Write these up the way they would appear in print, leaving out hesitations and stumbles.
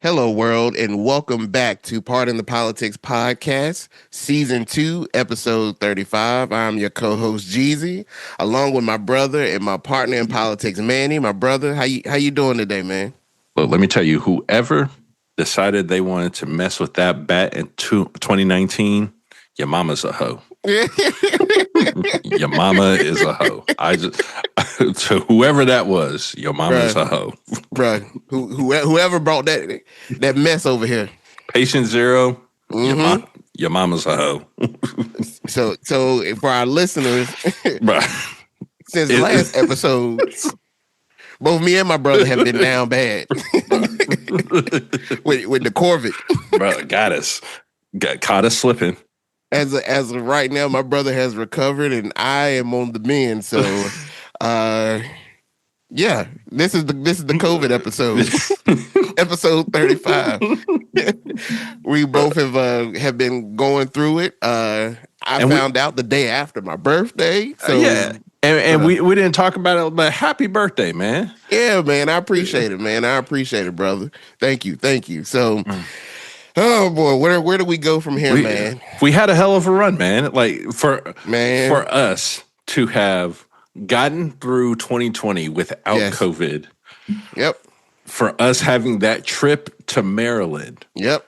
Hello, world, and welcome back to Pardon the Politics podcast, season 2, episode 35. I'm your co-host Jeezy, along with my brother and my partner in politics, Manny. My brother, how you doing today, man? Look, let me tell you, whoever decided they wanted to mess with that bet in 2019, your mama's a hoe. Your mama is a hoe. To whoever that was, your mama is a hoe. Bruh, whoever brought that mess over here. Patient zero, your mama's a hoe. So for our listeners, since the last episode, both me and my brother have been down bad with the Corvette. Bro, caught us slipping. As of right now, my brother has recovered and I am on the mend. So, yeah, this is the COVID episode, episode 35. We both have been going through it. I found out the day after my birthday. So yeah. And we didn't talk about it, but happy birthday, man. Yeah, man. I appreciate it, man. I appreciate it, brother. Thank you. So, oh boy, where do we go from here, man? We had a hell of a run, man. Like for us to have gotten through 2020 without COVID. Yep. For us having that trip to Maryland. Yep.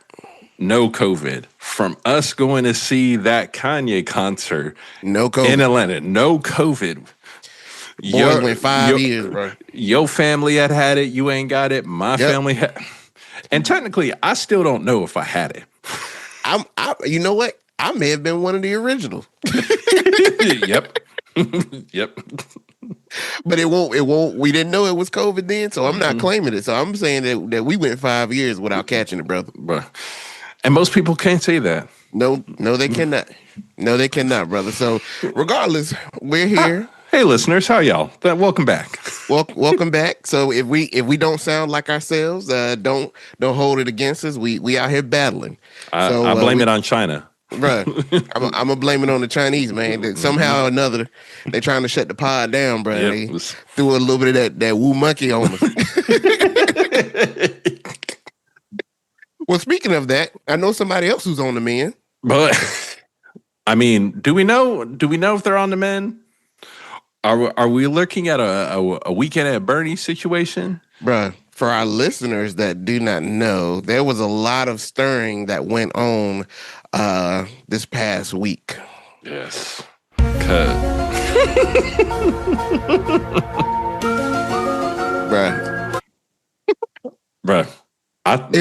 No COVID. From us going to see that Kanye concert. No COVID. In Atlanta. No COVID. Boy, went 5 years, bro. Your family had it. You ain't got it. My family had. And technically, I still don't know if I had it. You know what? I may have been one of the originals. Yep. Yep. But it won't. We didn't know it was COVID then, so I'm not claiming it. So I'm saying that we went 5 years without catching it, brother. And most people can't say that. No, they cannot. No, they cannot, brother. So regardless, we're here. Hey, listeners, how y'all? Welcome back. Welcome back. So if we don't sound like ourselves, don't hold it against us. We out here battling. I blame it on China. Bro, I'm gonna blame it on the Chinese, man. That somehow or another, they trying to shut the pod down, bro. Yep. They threw a little bit of that woo monkey on us. Well, speaking of that, I know somebody else who's on the mend. But I mean, do we know if they're on the mend? Are we looking at a weekend at Bernie situation? Bruh, for our listeners that do not know, there was a lot of stirring that went on this past week. Yes. Bruh. I thought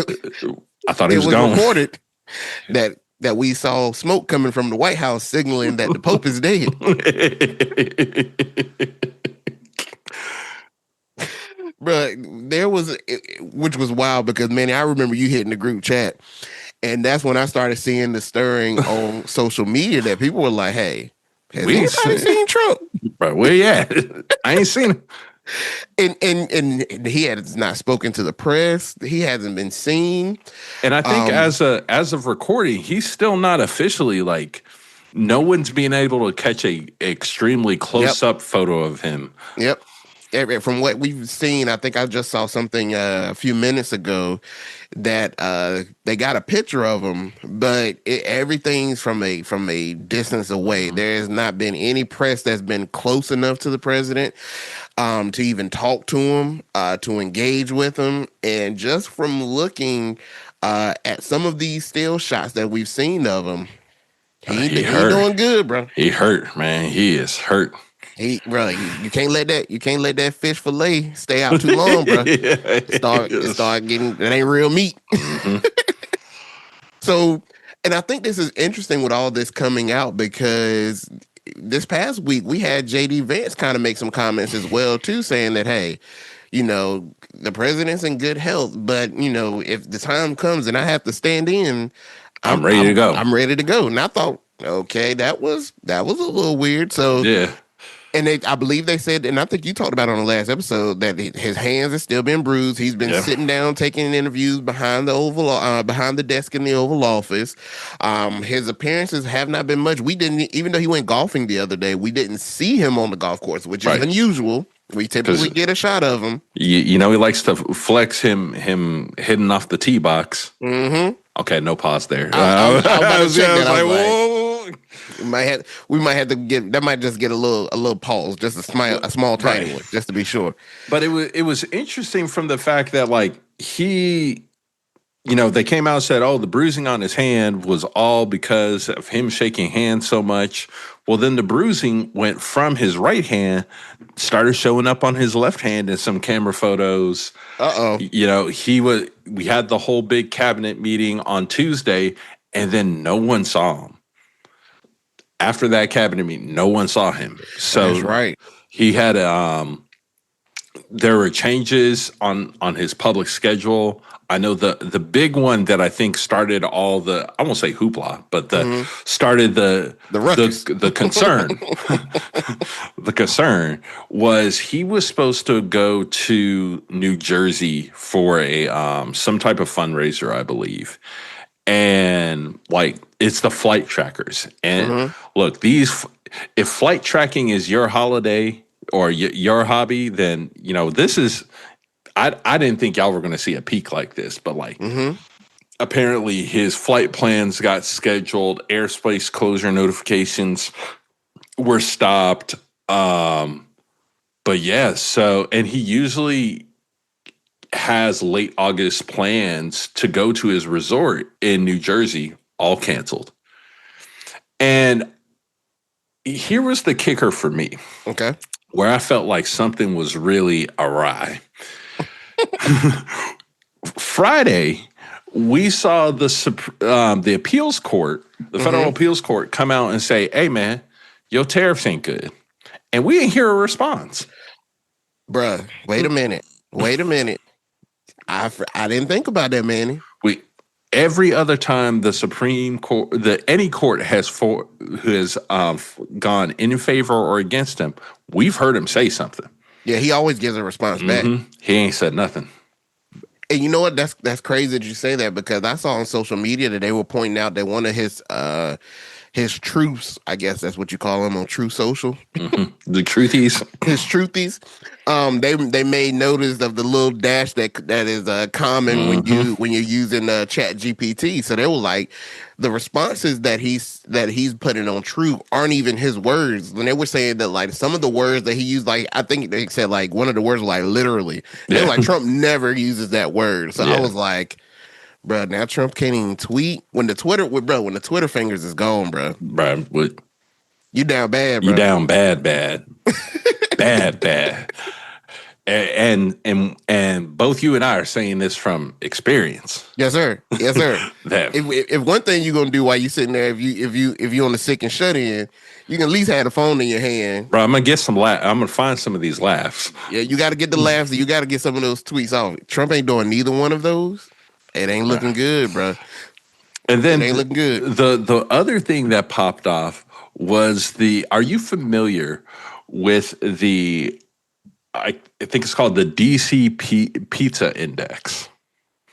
he was gone. It was reported that we saw smoke coming from the White House signaling that the Pope is dead. Bruh, there was, which was wild because, Manny, I remember you hitting the group chat, and that's when I started seeing the stirring on social media that people were like, hey, has anybody seen Trump? Bro, where you at? I ain't seen him. And he has not spoken to the press. He hasn't been seen. And I think as of recording, he's still not officially, like, no one's being able to catch a extremely close up photo of him. Yep. From what we've seen, I think I just saw something a few minutes ago that they got a picture of him, but everything's from a distance away. There has not been any press that's been close enough to the president to even talk to him, to engage with him. And just from looking at some of these still shots that we've seen of him, he doing good, bro. He hurt, man. He is hurt. You can't let that fish fillet stay out too long, bro. Start getting, that ain't real meat. Mm-hmm. So, and I think this is interesting with all this coming out because this past week we had JD Vance kind of make some comments as well too, saying that, hey, the president's in good health, but if the time comes and I have to stand in, I'm ready to go. I'm ready to go. And I thought, okay, that was a little weird. So yeah. And I believe they said, and I think you talked about it on the last episode, that his hands have still been bruised. He's been Yeah. sitting down taking interviews behind the behind the desk in the Oval Office. His appearances have not been much. We didn't, even though he went golfing the other day, we didn't see him on the golf course, which is Right. unusual. We typically get a shot of him. You know, he likes to flex him hitting off the tee box. Mm-hmm. Okay, no pause there. I was about to check that. I was like, whoa. We might have to get that. Might just get a little pause, just a small tiny Right. one, just to be sure. But it was interesting from the fact that like he, you know, they came out and said, oh, the bruising on his hand was all because of him shaking hands so much. Well, then the bruising went from his right hand, started showing up on his left hand in some camera photos. Uh-oh. You know, we had the whole big cabinet meeting on Tuesday, and then no one saw him. After that cabinet meeting, no one saw him. So that's right. He had there were changes on his public schedule. I know the big one that I think started all the, I won't say hoopla, but started the concern. The concern was he was supposed to go to New Jersey for a some type of fundraiser, I believe. And like it's the flight trackers. And look, if flight tracking is your holiday or your hobby, then you know this is. I didn't think y'all were going to see a peak like this, but like apparently his flight plans got scheduled, airspace closure notifications were stopped. But yeah, so and he usually has late August plans to go to his resort in New Jersey, all canceled. And here was the kicker for me. Okay. Where I felt like something was really awry. Friday, we saw the appeals court, the federal appeals court, come out and say, "Hey, man, your tariffs ain't good," and we didn't hear a response. Bruh, wait a minute. I didn't think about that, Manny. Every other time the Supreme Court, any court has gone in favor or against him, we've heard him say something. Yeah, he always gives a response back. He ain't said nothing. And you know what? That's crazy that you say that, because I saw on social media that they were pointing out that one of his truths, I guess that's what you call them on True Social. The truthies. His truthies. They made notice of the little dash that is common when you're using Chat GPT. So they were like, the responses that he's putting on True aren't even his words. And they were saying that like some of the words that he used, like I think they said like one of the words was like literally. They were like, Trump never uses that word. So I was like, bro, now Trump can't even tweet when the Twitter fingers is gone, bro. Bro, you down bad, bro. You down bad, bad. bad. And both you and I are saying this from experience. Yes, sir. If one thing you're gonna do while you sitting there, if you on the sick and shut in, you can at least have the phone in your hand. Bro, I'm gonna get some I'm gonna find some of these laughs. Yeah, you got to get the laughs. And you got to get some of those tweets off. Trump ain't doing neither one of those. It ain't looking good, bro. And then it ain't looking good. The other thing that popped off was are you familiar with I think it's called the DC Pizza Index?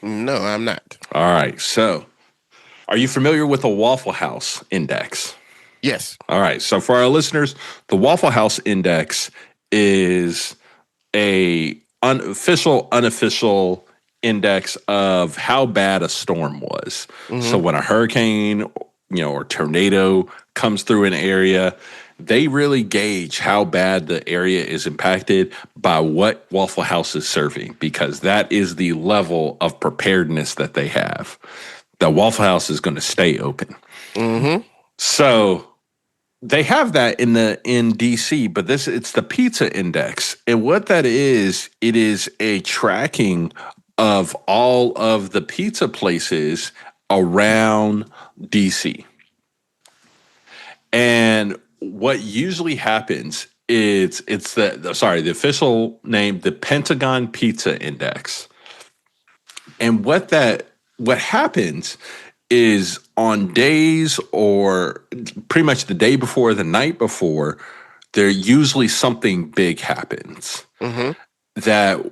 No, I'm not. All right. So are you familiar with the Waffle House Index? Yes. All right. So for our listeners, the Waffle House Index is a unofficial index of how bad a storm was. So when a hurricane, or tornado comes through an area, they really gauge how bad the area is impacted by what Waffle House is serving, because that is the level of preparedness that they have. The Waffle House is going to stay open. So they have that in DC, but it's the pizza index. And what that is, it is a tracking of all of the pizza places around DC. And what usually happens is the official name, the Pentagon Pizza Index. And what happens is on days or pretty much the day before, the night before, there usually something big happens. That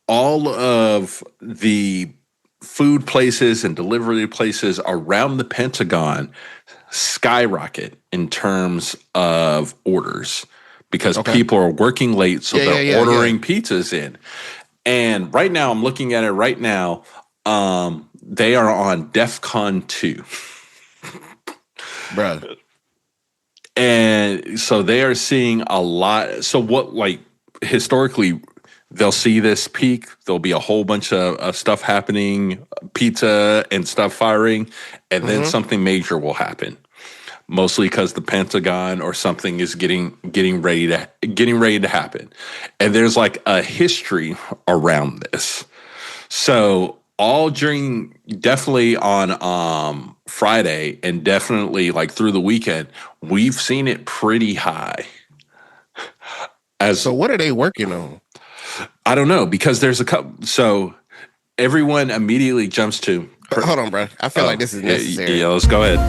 all of the food places and delivery places around the Pentagon skyrocket in terms of orders because people are working late, so they're ordering pizzas in. And right now, I'm looking at it right now. They are on DEFCON 2. Bruh. And so they are seeing a lot. So what, like, historically, they'll see this peak. There'll be a whole bunch of stuff happening, pizza and stuff firing, and then something major will happen. Mostly because the Pentagon or something is getting ready to happen, and there's like a history around this. So all during, definitely on Friday, and definitely like through the weekend, we've seen it pretty high. So what are they working on? I don't know, because there's a couple. So everyone immediately jumps to. Hold on, bro. I feel like this is necessary. Yeah, let's go ahead.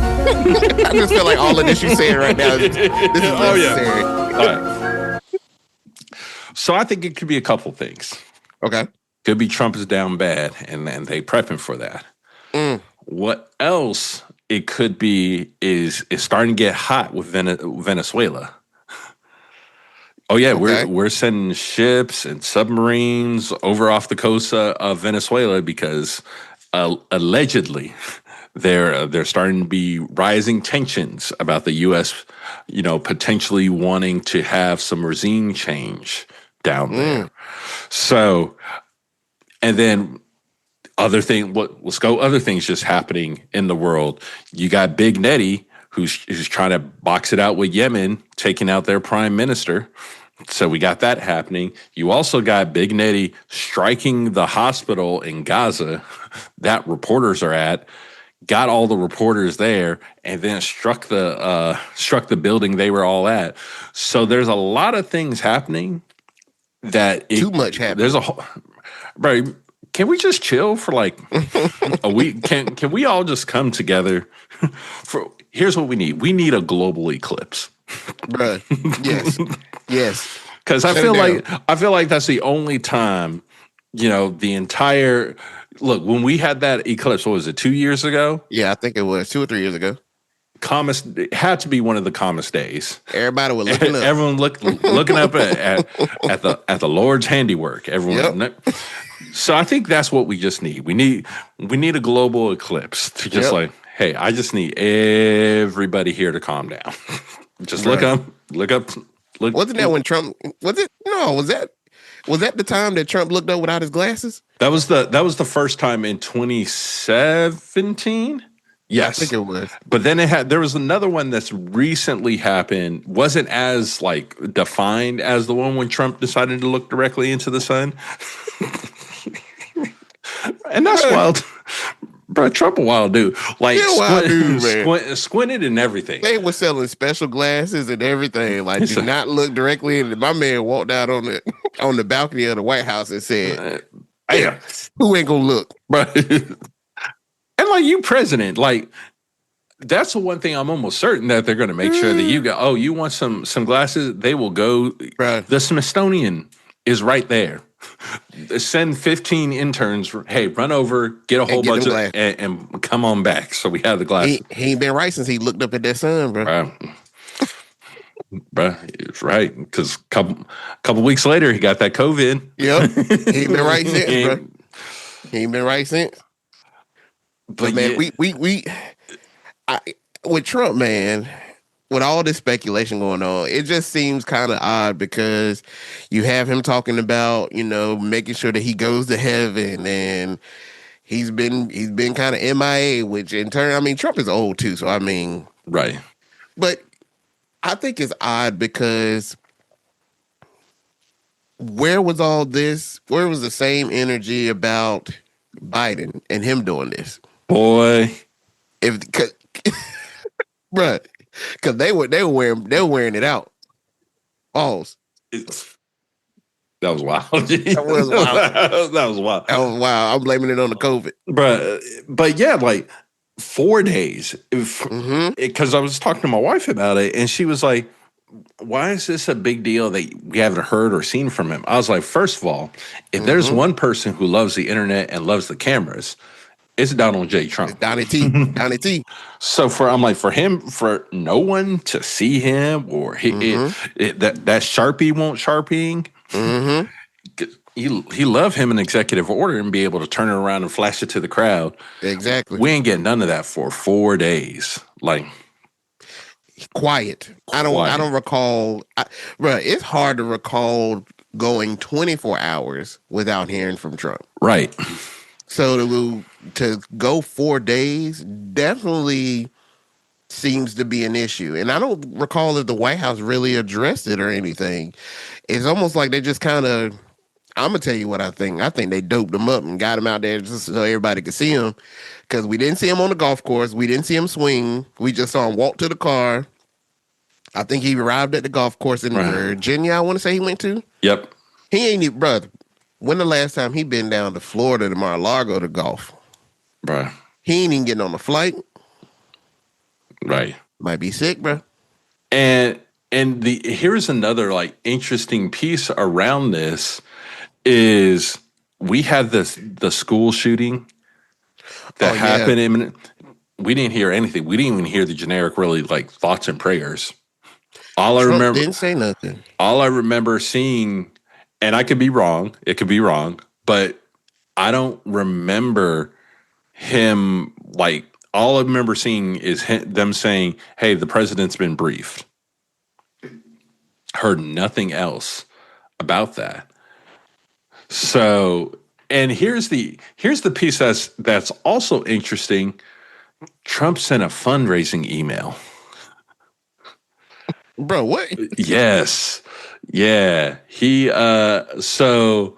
I just feel like all of this you're saying right now is necessary. All right. So I think it could be a couple things. Okay. Could be Trump is down bad, and they prepping for that. What else it could be is it's starting to get hot with Venezuela. Oh yeah, we're sending ships and submarines over off the coast of Venezuela because allegedly they're starting to be rising tensions about the U.S. Potentially wanting to have some regime change down there. So, and then other things just happening in the world. You got Big Netty who's trying to box it out with Yemen, taking out their prime minister. So we got that happening. You also got Big Netty striking the hospital in Gaza that reporters are at, got all the reporters there, and then struck the building they were all at. So there's a lot of things happening too much happening. There's a whole, bro. Can we just chill for like a week? Can we all just come together? Here's what we need. We need a global eclipse. Bruh. Yes. Because I feel like that's the only time, the entire when we had that eclipse, what was it, 2 years ago? Yeah, I think it was 2 or 3 years ago. It had to be one of the calmest days. Everybody was looking up. Everyone looking up at the Lord's handiwork. Everyone. Yep. So I think that's what we just need. We need a global eclipse to just hey, I just need everybody here to calm down. Just look up. Wasn't that when Trump? Was it? No, was that the time that Trump looked up without his glasses? That was the first time in 2017. Yes, I think it was. But then there was another one that's recently happened. Wasn't as like defined as the one when Trump decided to look directly into the sun. And that's wild. Bro, Trump a wild dude. Like squinted and everything. They were selling special glasses and everything. Like, do not look directly in. My man walked out on the balcony of the White House and said, "Hey, who ain't gonna look?" Bro. And like, you president, like, that's the one thing I'm almost certain that they're going to make sure that you go. Oh, you want some glasses? They will go. Bruh. The Smithsonian is right there. Send 15 interns. Hey, run over, get a whole bunch of and come on back. So we have the glasses. He ain't been right since he looked up at that sun, bro. Bro, it's right, because couple weeks later he got that COVID. Yep, he ain't been right since, bro. He ain't been right since. But man, with Trump, man, with all this speculation going on, it just seems kind of odd because you have him talking about, making sure that he goes to heaven, and he's been kind of MIA, which in turn, I mean, Trump is old too, so I mean, right. But I think it's odd because where was all this? Where was the same energy about Biden and him doing this? Boy, bruh, because they were wearing it out. Balls. That was wild. That was wild. That was wild. I'm blaming it on the COVID. But yeah, like 4 days. Because I was talking to my wife about it, and she was like, why is this a big deal that we haven't heard or seen from him? I was like, first of all, if there's Mm-hmm. one person who loves the internet and loves the cameras, it's Donald J. It's Trump. Donnie T. Donnie T. So I'm like, for him, for no one to see him or Mm-hmm. that Sharpie won't Sharpieing, Mm-hmm. he love him an executive order and be able to turn it around and flash it to the crowd. Exactly. We ain't getting none of that for 4 days. Like Quiet. I quiet. don't recall. Bro, it's hard to recall going 24 hours without hearing from Trump. Right. So to go 4 days definitely seems to be an issue. And I don't recall if the White House really addressed it or anything. It's almost like they just kind of, I'm going to tell you what I think. I think they doped him up and got him out there just so everybody could see him. Because we didn't see him on the golf course. We didn't see him swing. We just saw him walk to the car. I think he arrived at the golf course in Virginia, I want to say he went to. Yep. He ain't even, brother. When the last time he been down to Florida to Mar-a-Lago to golf? Right. He ain't even getting on the flight. Right. Might be sick, bro. And here's another like interesting piece around this is we had the school shooting that happened. Yeah. We didn't hear anything. We didn't even hear the generic really like thoughts and prayers. All Trump I remember didn't say nothing. All I remember seeing, and I could be wrong. It could be wrong, but I don't remember him like. All I remember seeing is them saying, "Hey, the president's been briefed." Heard nothing else about that. So, and here's the piece that's also interesting. Trump sent a fundraising email. Bro, what? Yes. Yeah. He so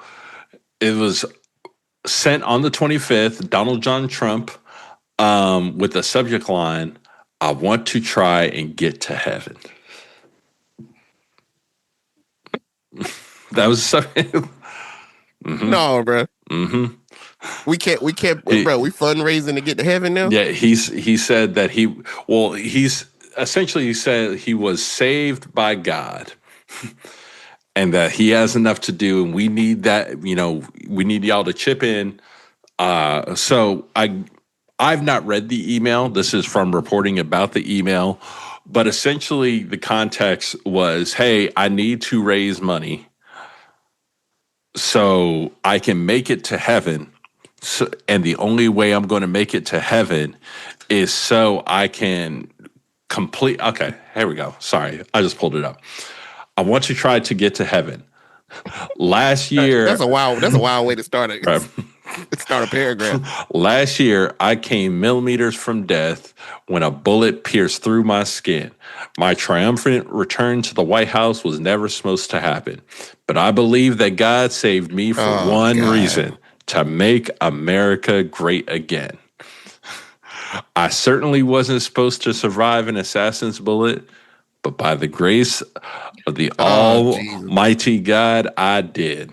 it was sent on the 25th, Donald John Trump, with the subject line, "I want to try and get to heaven." That was Mm-hmm. No, bro. Mm-hmm. We can't, bro. We fundraising to get to heaven now. Yeah, he said that he's essentially he said he was saved by God, and that he has enough to do, and we need that. We need y'all to chip in. So I've not read the email. This is from reporting about the email, but essentially the context was, "Hey, I need to raise money so I can make it to heaven. So, and the only way I'm going to make it to heaven is so I can complete." Okay, here we go. Sorry, I just pulled it up. "I want to try to get to heaven." Last year, that's a wild way to start it. Right. Start a paragraph. "Last year, I came millimeters from death when a bullet pierced through my skin. My triumphant return to the White House was never supposed to happen. But I believe that God saved me for one reason: to make America great again. I certainly wasn't supposed to survive an assassin's bullet, but by the grace of the Almighty God, I did.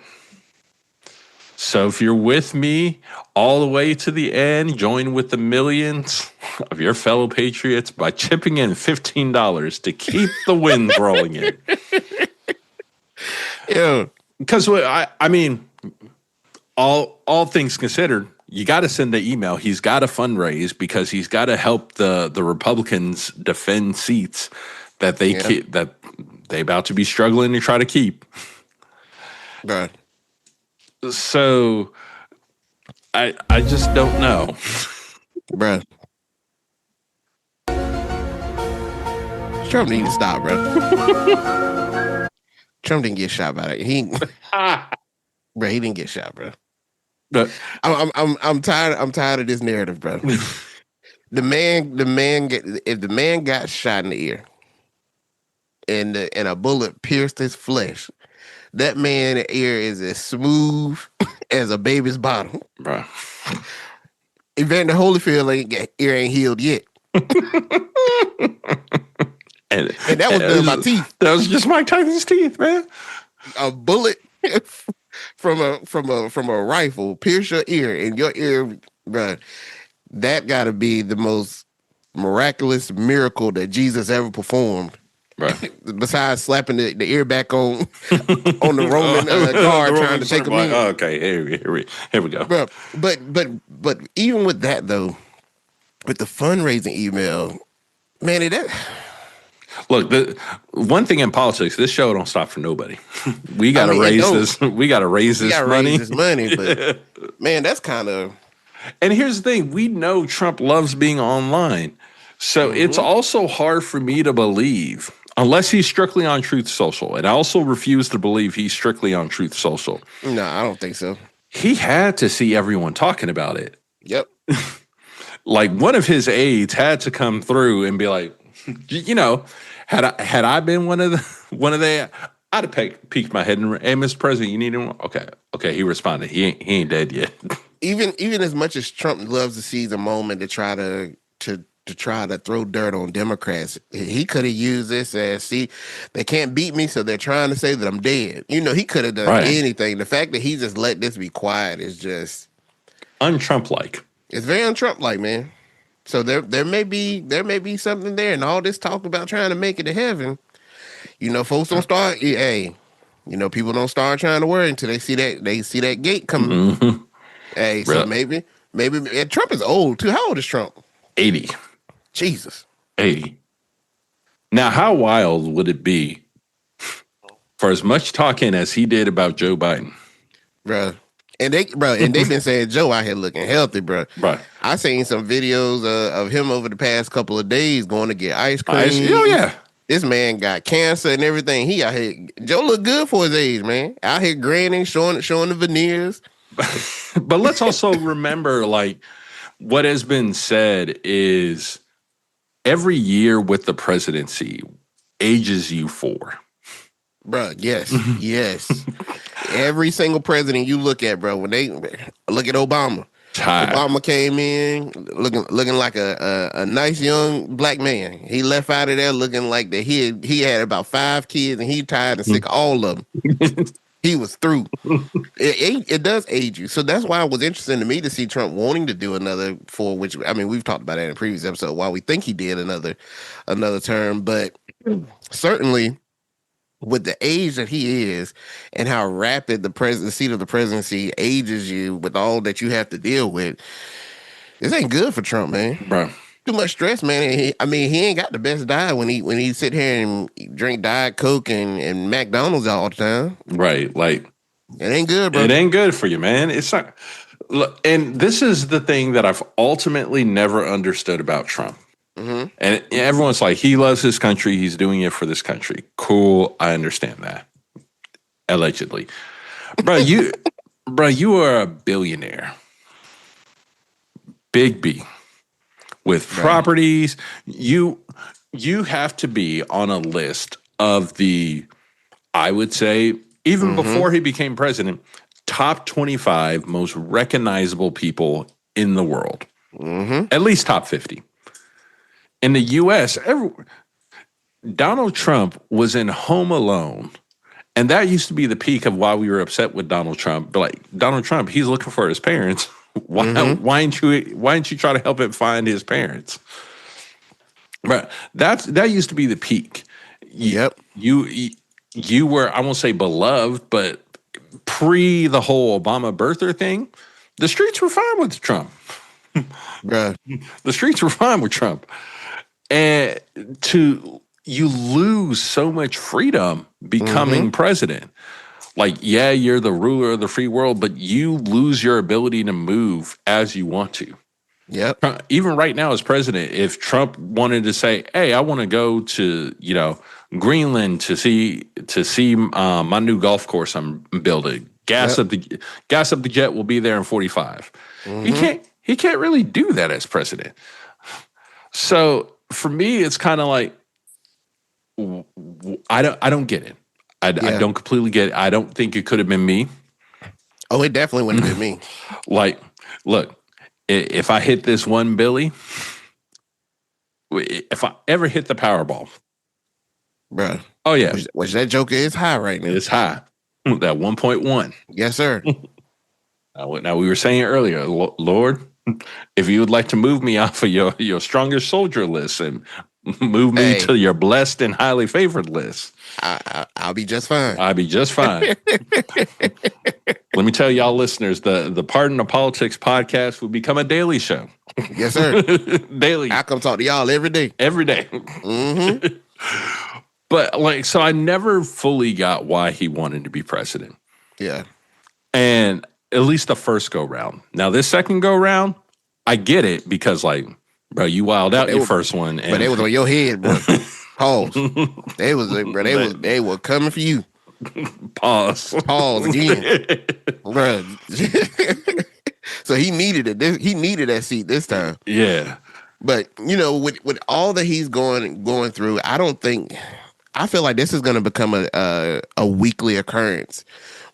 So if you're with me all the way to the end, join with the millions of your fellow patriots by chipping in $15 to keep the winds rolling in." Yeah. Because I mean, all things considered, you got to send the email. He's got to fundraise because he's got to help the Republicans defend seats that they about to be struggling to try to keep. Right. So I just don't know, bro. Trump need to stop, bro. Trump didn't get shot by that. Bro, he didn't get shot, bro. But I'm tired of this narrative, bro. If the man got shot in the ear and a bullet pierced his flesh, that man's ear is as smooth as a baby's bottom, bro. Evander Holyfield ear ain't healed yet. and that was done by teeth. That was just Mike Tyson's teeth, man. A bullet from a rifle pierce your ear, and your ear, bro. That got to be the most miraculous miracle that Jesus ever performed Right. Besides slapping the ear back on the Roman guard the trying Roman to take him like, in. oh, okay, here we go. Bro, but even with that though, with the fundraising email, man, Look, the one thing in politics, this show don't stop for nobody. We got to it raise don't. this. We got to raise We this gotta raise money. this money, but man, that's kind of. And here's the thing: we know Trump loves being online, so it's also hard for me to believe, unless he's strictly on Truth Social. And I also refuse to believe he's strictly on Truth Social. No, I don't think so. He had to see everyone talking about it. Yep. Like one of his aides had to come through and be like, you know, had I been one of the, I'd have peeked my head and, hey, Mr. President, you need him? Okay. He responded. He ain't dead yet. Even as much as Trump loves to seize a moment to try to throw dirt on Democrats, he could have used this as, see, they can't beat me, so they're trying to say that I'm dead. He could have done anything. The fact that he just let this be quiet is just un-Trump-like. It's very un-Trump-like, man. So there may be something there, and all this talk about trying to make it to heaven. Folks don't start. Hey, people don't start trying to worry until they see that gate coming. Mm-hmm. Hey, so maybe and Trump is old too. How old is Trump? 80. Jesus. 80. Now, how wild would it be for as much talking as he did about Joe Biden? Bruh. And they've been saying Joe out here looking healthy, bro. Right. I seen some videos of him over the past couple of days going to get ice cream. Oh yeah. This man got cancer and everything. He out here. Joe look good for his age, man. Out here grinning, showing the veneers. But let's also remember, like, what has been said is every year with the presidency ages you 4. Bro, yes. Every single president you look at, bro, when they look at Obama. Obama came in looking like a nice young black man. He left out of there looking like that he had about 5 kids and he tired and sick of all of them. He was through. It does age you. So that's why it was interesting to me to see Trump wanting to do another 4, which, I mean, we've talked about that in a previous episode, why we think he did another term. But certainly with the age that he is and how rapid the seat of the presidency ages you with all that you have to deal with, this ain't good for Trump, man. Bro. Too much stress, man. He ain't got the best diet when he sit here and drink Diet Coke and McDonald's all the time. Right. Like, it ain't good, bro. It ain't good for you, man. It's not. Look, and this is the thing that I've ultimately never understood about Trump. Mm-hmm. And everyone's like, he loves his country. He's doing it for this country. Cool. I understand that. Allegedly. Bro, you are a billionaire. Big B. With properties. You have to be on a list of the, I would say, even before he became president, top 25 most recognizable people in the world. Mm-hmm. At least top 50. In the U.S., Donald Trump was in Home Alone. And that used to be the peak of why we were upset with Donald Trump. But like, Donald Trump, he's looking for his parents. Why didn't you try to help him find his parents? But that used to be the peak. Yep. You were, I won't say beloved, but pre the whole Obama birther thing, the streets were fine with Trump. Bruh. The streets were fine with Trump. And you lose so much freedom becoming president. Like, yeah, you're the ruler of the free world, but you lose your ability to move as you want to. Yep. Even right now as president, if Trump wanted to say, hey, I want to go to, Greenland to see my new golf course I'm building. Gas up the jet will be there in 45. He can't really do that as president. So for me, it's kind of like, I don't get it. I don't completely get it. I don't think it could have been me. Oh, it definitely wouldn't have been me. Like, look, if I hit this one Billy, if I ever hit the Powerball, bro. Oh yeah, which that joker is high right now. It's high. That 1.1. Yes, sir. Now we were saying earlier, Lord, if you would like to move me off of your strongest soldier list and Move me Hey, to your blessed and highly favored list. I'll be just fine. I'll be just fine. Let me tell y'all listeners, the Pardon the Politics podcast will become a daily show. Yes, sir. Daily. I come talk to y'all every day. Every day. Mm-hmm. But like, so I never fully got why he wanted to be president. Yeah. And at least the first go round. Now, this second go round, I get it because, like, bro, you wild out your first one. But they was on your head, bro. Pause. They were coming for you. Pause again, bro. So he needed it. He needed that seat this time. Yeah. But with all that he's going through, I feel like this is going to become a weekly occurrence,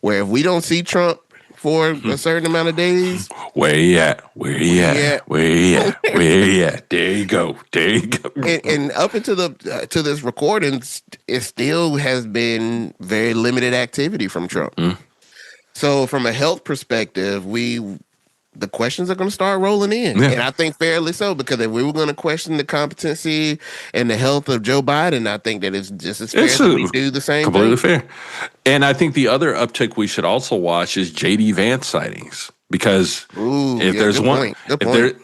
where if we don't see Trump for a certain amount of days, where he at? Where he at? Where he at? Where he at? There you go. There you go. And up into to this recording, it still has been very limited activity from Trump. So from a health perspective, the questions are going to start rolling in. And I think fairly so, because if we were going to question the competency and the health of Joe Biden, I think that it's just as fair that we do the same completely thing. Fair. And I think the other uptick we should also watch is J.D. Vance sightings. Because if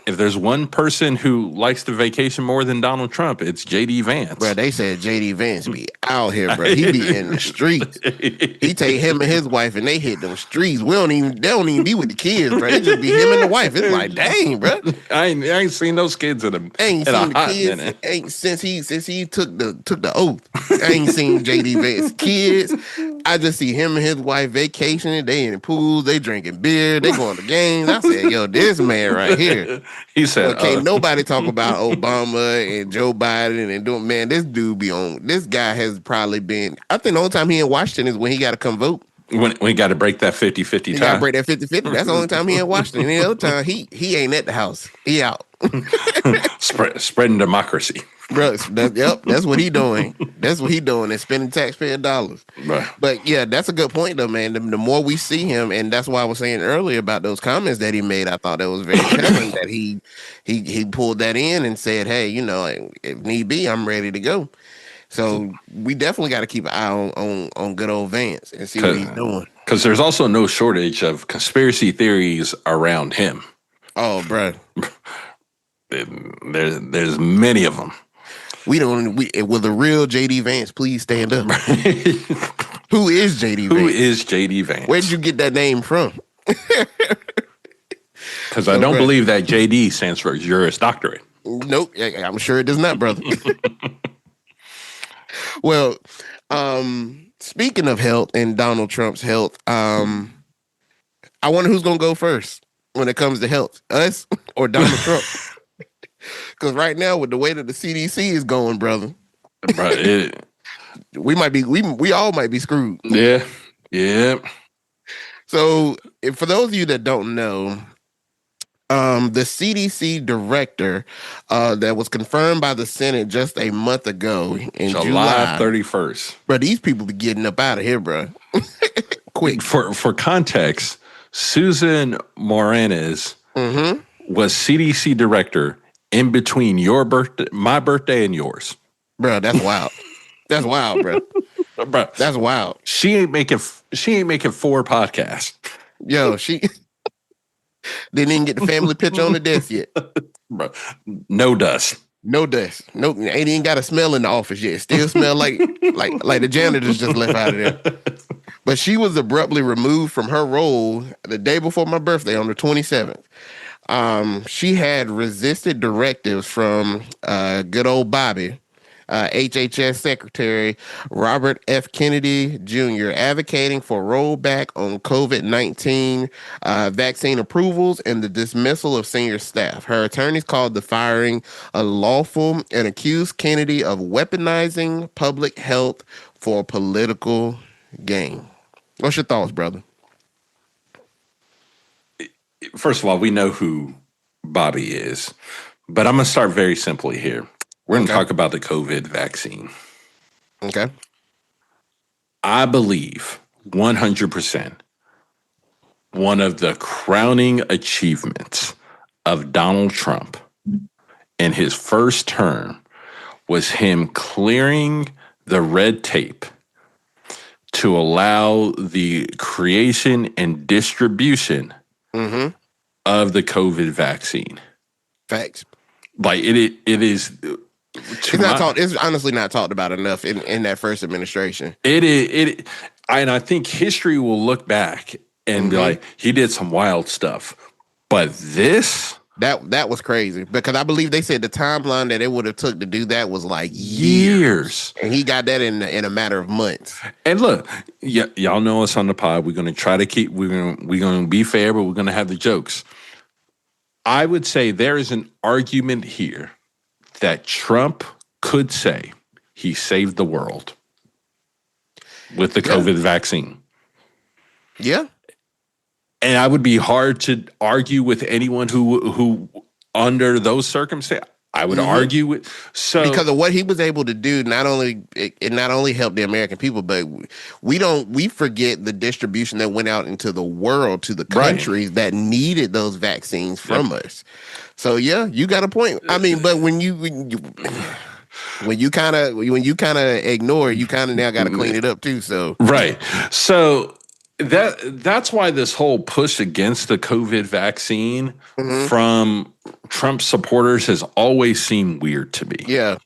there's one person who likes to vacation more than Donald Trump, it's J.D. Vance. Bro, they said J.D. Vance be out here, bro. He be in the streets. He take him and his wife and they hit them streets. They don't even be with the kids, bro. It just be him and the wife. It's like, dang, bro. I ain't seen those kids in a ain't seen the kids ain't since he took the oath. I ain't seen J.D. Vance kids. I just see him and his wife vacationing. They in the pools. They drinking beer. They going to games. I said, yo, this man right here. He said, can't nobody talk about Obama and Joe Biden and doing, man, this dude be on. This guy has probably been, I think the only time he in Washington is when he got to come vote. When we got to break that 50-50 tie. He got to break that 50-50. That's the only time he in Washington. Any other time, he ain't at the house. He out. Spreading democracy. Bro, that's what he doing. That's what he doing, and spending taxpayer dollars. Right. But yeah, that's a good point though, man. The more we see him, and that's why I was saying earlier about those comments that he made, I thought that was very telling that he pulled that in and said, hey, if need be, I'm ready to go. So we definitely got to keep an eye on good old Vance and see what he's doing. Because there's also no shortage of conspiracy theories around him. Oh, bro. There's many of them. Will the real J.D. Vance please stand up? Who is J.D. Vance? Who is J.D. Vance? Where'd you get that name from? Because I don't believe that J.D. stands for Juris Doctorate. Nope, I'm sure it does not, brother. Well, speaking of health and Donald Trump's health, I wonder who's going to go first when it comes to health, us or Donald Trump? Because right now, with the way that the CDC is going, brother, we all might be screwed. Yeah. So, for those of you that don't know, the CDC director that was confirmed by the Senate just a month ago in July 31st. Bro, these people be getting up out of here, bro. Quick. For context, Susan Moranes was CDC director in between my birthday and yours. Bro, that's wild. That's wild, bro. Bro, that's wild. She ain't making 4 podcasts. Yo, she didn't even get the family picture on the desk yet. Bro, no dust. No dust. No, ain't even got a smell in the office yet. Still smell like the janitors just left out of there. But she was abruptly removed from her role the day before my birthday on the 27th. She had resisted directives from good old Bobby, HHS Secretary Robert F. Kennedy Jr., advocating for rollback on COVID-19 vaccine approvals and the dismissal of senior staff. Her attorneys called the firing unlawful and accused Kennedy of weaponizing public health for political gain. What's your thoughts, brother? First of all, we know who Bobby is, but I'm going to start very simply here. We're going to talk about the COVID vaccine. Okay. I believe 100% one of the crowning achievements of Donald Trump in his first term was him clearing the red tape to allow the creation and distribution of the COVID vaccine. Facts. Like it is. It's not talked. It's honestly not talked about enough in that first administration. It is. And I think history will look back and be like, he did some wild stuff, but this. That was crazy because I believe they said the timeline that it would have took to do that was like years, and he got that in a matter of months. And look, y'all know us on the pod. We're going to try to keep. We're going to be fair, but we're going to have the jokes. I would say there is an argument here that Trump could say he saved the world with the COVID vaccine. Yeah. And I would be hard to argue with anyone who under those circumstances, I would argue with. So because of what he was able to do, it not only helped the American people, but we forget the distribution that went out into the world to the countries that needed those vaccines from us. So yeah, you got a point. I mean, but when you kind of ignore it, you kind of now got to clean it up too. So so. That's why this whole push against the COVID vaccine from Trump supporters has always seemed weird to me. Yeah.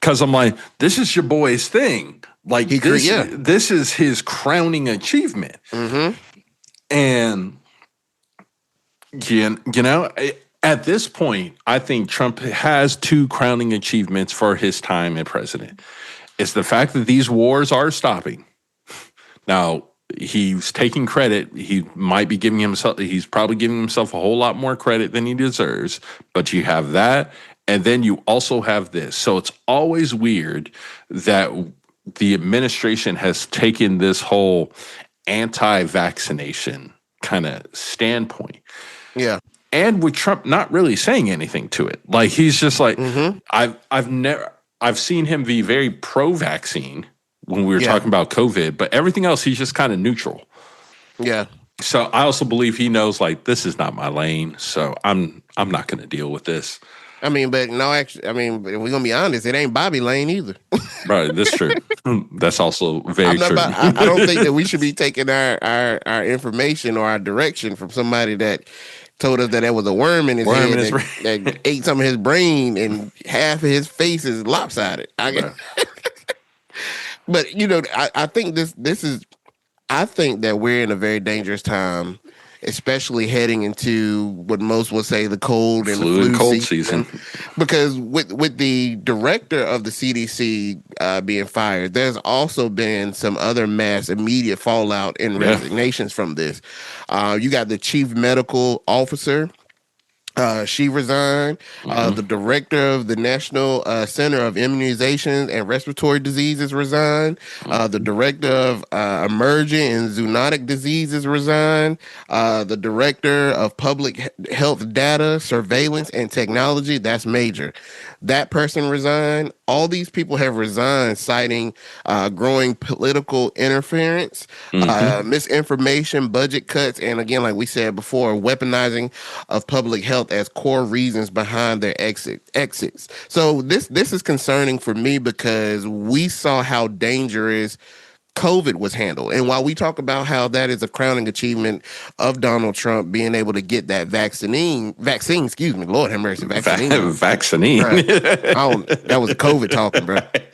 Because I'm like, this is your boy's thing. Like this is his crowning achievement. And you know, at this point, I think Trump has two crowning achievements for his time as president. It's the fact that these wars are stopping. Now, he's taking credit. He might be giving himself, he's probably giving himself a whole lot more credit than he deserves. But you have that. And then you also have this. So it's always weird that the administration has taken this whole anti-vaccination kind of standpoint. Yeah. And with Trump not really saying anything to it. Like he's just like, I've seen him be very pro-vaccine when we were talking about COVID, but everything else, he's just kind of neutral. Yeah. So I also believe he knows, like, this is not my lane, so I'm not going to deal with this. I mean, but no, actually, I mean, if we're going to be honest, it ain't Bobby lane either. Right, that's true. That's also very true. I don't think that we should be taking our information or our direction from somebody that told us that there was a worm in his head that ate some of his brain and half of his face is lopsided. But you know, I think this is. I think that we're in a very dangerous time, especially heading into what most would say the cold and flu the and cold season. Because with the director of the CDC being fired, there's also been some other mass immediate fallout and resignations from this. You got the chief medical officer. She resigned. The director of the National Center of Immunizations and Respiratory Diseases resigned. The director of Emerging and Zoonotic Diseases resigned. The director of Public Health Data, Surveillance, and Technology, that's major. That person resigned. All these people have resigned, citing growing political interference, misinformation, budget cuts, and again, like we said before, weaponizing of public health as core reasons behind their exits. So this is concerning for me because we saw how dangerous COVID was handled. And while we talk about how that is a crowning achievement of Donald Trump being able to get that vaccine, excuse me, Lord have mercy, vaccine. Vaccine. That was COVID talking, bro. I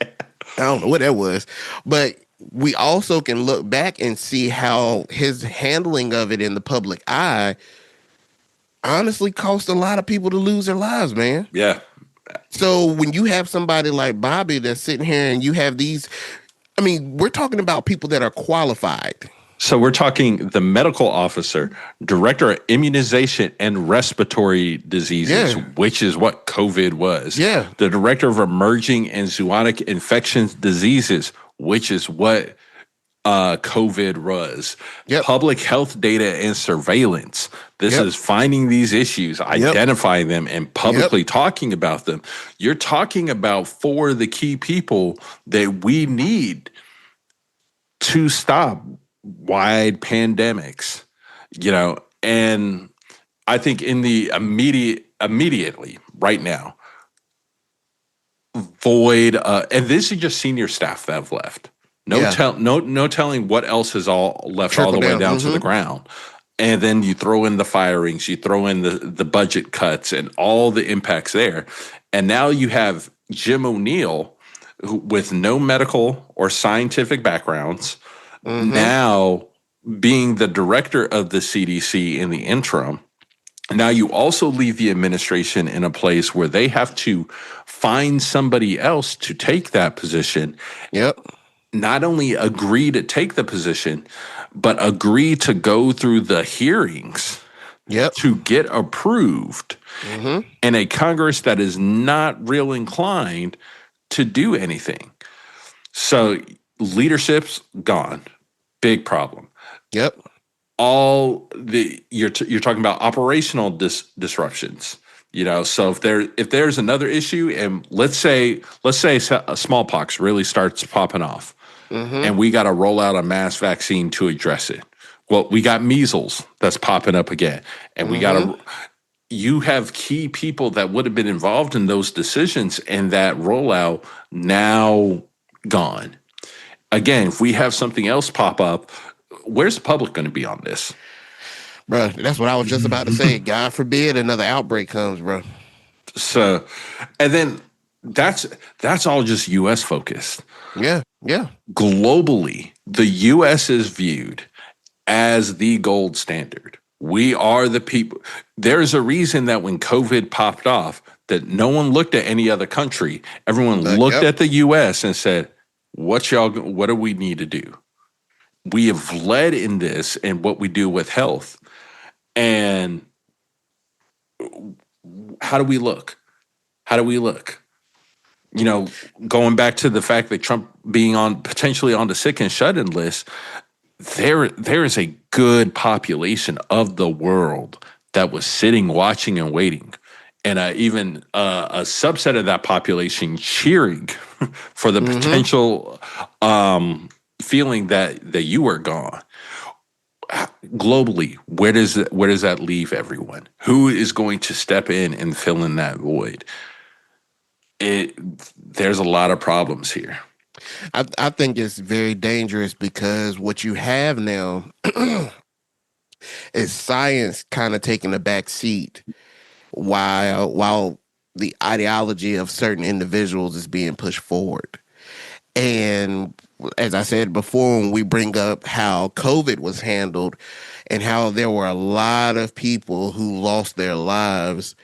don't know what that was. But we also can look back and see how his handling of it in the public eye honestly cost a lot of people to lose their lives, man. Yeah. So when you have somebody like Bobby that's sitting here and you have these, I mean, we're talking about people that are qualified. So we're talking the medical officer, director of immunization and respiratory diseases, which is what COVID was. Yeah. The director of emerging and zoonotic infections diseases, which is what COVID was. Public health data and surveillance. This is finding these issues, identifying them, and publicly talking about them. You're talking about four of the key people that we need to stop wide pandemics, you know, and I think in the immediately right now, void, and this is just senior staff that have left. Yeah. No telling what else is all left all Trickle the way down. down to the ground. And then you throw in the firings, you throw in the budget cuts and all the impacts there. And now you have Jim O'Neill, with no medical or scientific backgrounds, now being the director of the CDC in the interim. Now you also leave the administration in a place where they have to find somebody else to take that position. Yep. Not only agree to take the position, but agree to go through the hearings to get approved in a Congress that is not real inclined to do anything. So leadership's gone. Big problem. Yep. All the you're talking about operational disruptions. So if there's another issue, and let's say smallpox really starts popping off, and we got to roll out a mass vaccine to address it. Well, we got measles that's popping up again, and we got to. You have key people that would have been involved in those decisions and that rollout now gone. Again, if we have something else pop up, where's the public going to be on this? Bro, that's what I was just about to say. God forbid another outbreak comes, bro. So, and then that's all just U.S. focused. Yeah. Globally, the U.S. is viewed as the gold standard. We are the people. There's a reason that when COVID popped off, that no one looked at any other country. Everyone looked at the U.S. and said, what do we need to do? We have led in this and what we do with health. And how do we look? Going back to the fact that Trump being potentially on the sick and shut-in list, there is a good population of the world that was sitting, watching, and waiting. And even a subset of that population cheering for the potential feeling that you were gone. Globally, where does that leave everyone? Who is going to step in and fill in that void? There's a lot of problems here. I think it's very dangerous because what you have now is science kind of taking a back seat while the ideology of certain individuals is being pushed forward. And as I said before, when we bring up how COVID was handled and how there were a lot of people who lost their lives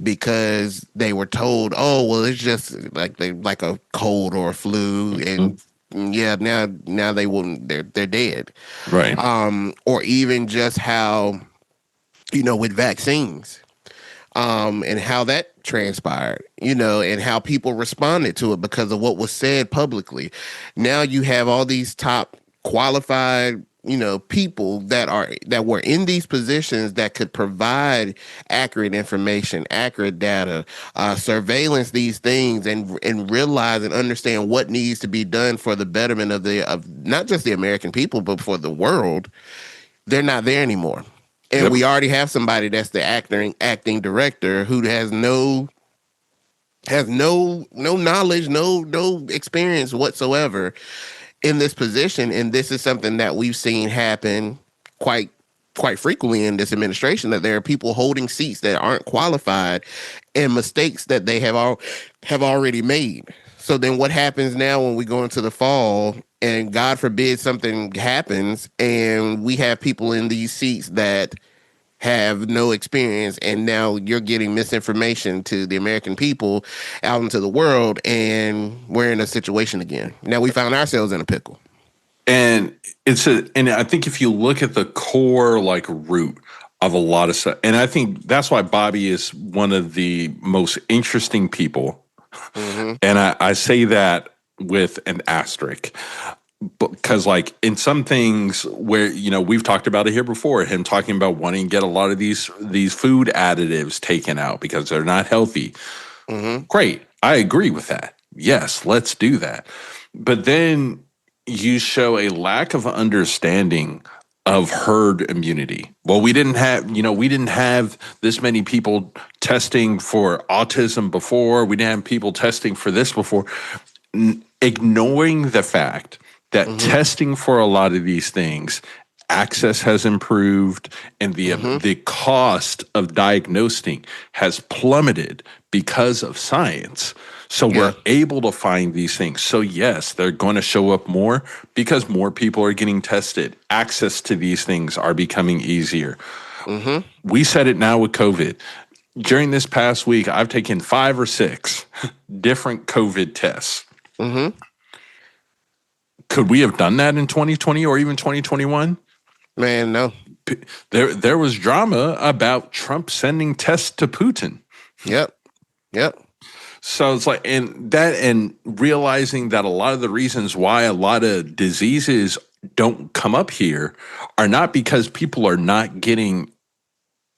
because they were told, oh, well, it's just like a cold or a flu. And yeah, now they wouldn't, they're dead. Right. Or even just how, with vaccines, and how that transpired, and how people responded to it because of what was said publicly. Now you have all these top qualified, people that were in these positions that could provide accurate information, accurate data, surveillance these things, and realize and understand what needs to be done for the betterment of not just the American people, but for the world. They're not there anymore. And we already have somebody that's the acting director who has no knowledge, no experience whatsoever in this position. And this is something that we've seen happen quite frequently in this administration, that there are people holding seats that aren't qualified and mistakes that they have already made. So then what happens now when we go into the fall and God forbid something happens and we have people in these seats that have no experience, and now you're getting misinformation to the American people out into the world, and we're in a situation again. Now we found ourselves in a pickle. And and I think if you look at the core root of a lot of stuff, and I think that's why Bobby is one of the most interesting people. And I say that with an asterisk. Because in some things where, we've talked about it here before, him talking about wanting to get a lot of these food additives taken out because they're not healthy. Great. I agree with that. Yes, let's do that. But then you show a lack of understanding of herd immunity. Well, we didn't have this many people testing for autism before. We didn't have people testing for this before. Ignoring the fact that Mm-hmm. testing for a lot of these things, access has improved, and the cost of diagnosing has plummeted because of science. So Yeah. we're able to find these things. So yes, they're going to show up more because more people are getting tested. Access to these things are becoming easier. Mm-hmm. We said it now with COVID. During this past week, I've taken 5 or 6 different COVID tests. Mm-hmm. Could we have done that in 2020 or even 2021? Man, no. There was drama about Trump sending tests to Putin. Yep. Yep. So it's like, and realizing that a lot of the reasons why a lot of diseases don't come up here are not because people are not getting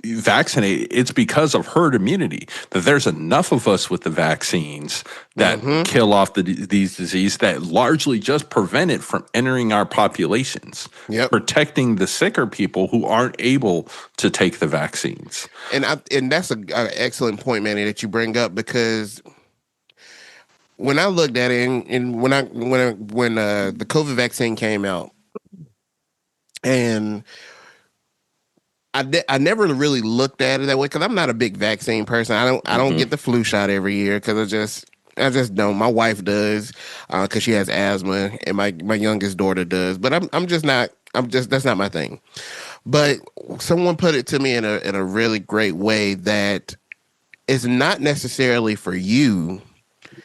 vaccinated. It's because of herd immunity, that there's enough of us with the vaccines that Mm-hmm. kill off these diseases that largely just prevent it from entering our populations, Yep. protecting the sicker people who aren't able to take the vaccines. And that's a excellent point, Manny, that you bring up, because when I looked at it, and when the COVID vaccine came out, and I never really looked at it that way, because I'm not a big vaccine person. I don't get the flu shot every year, because I just don't. My wife does, because she has asthma, and my youngest daughter does. But I'm just not. That's not my thing. But someone put it to me in a really great way, that it's not necessarily for you.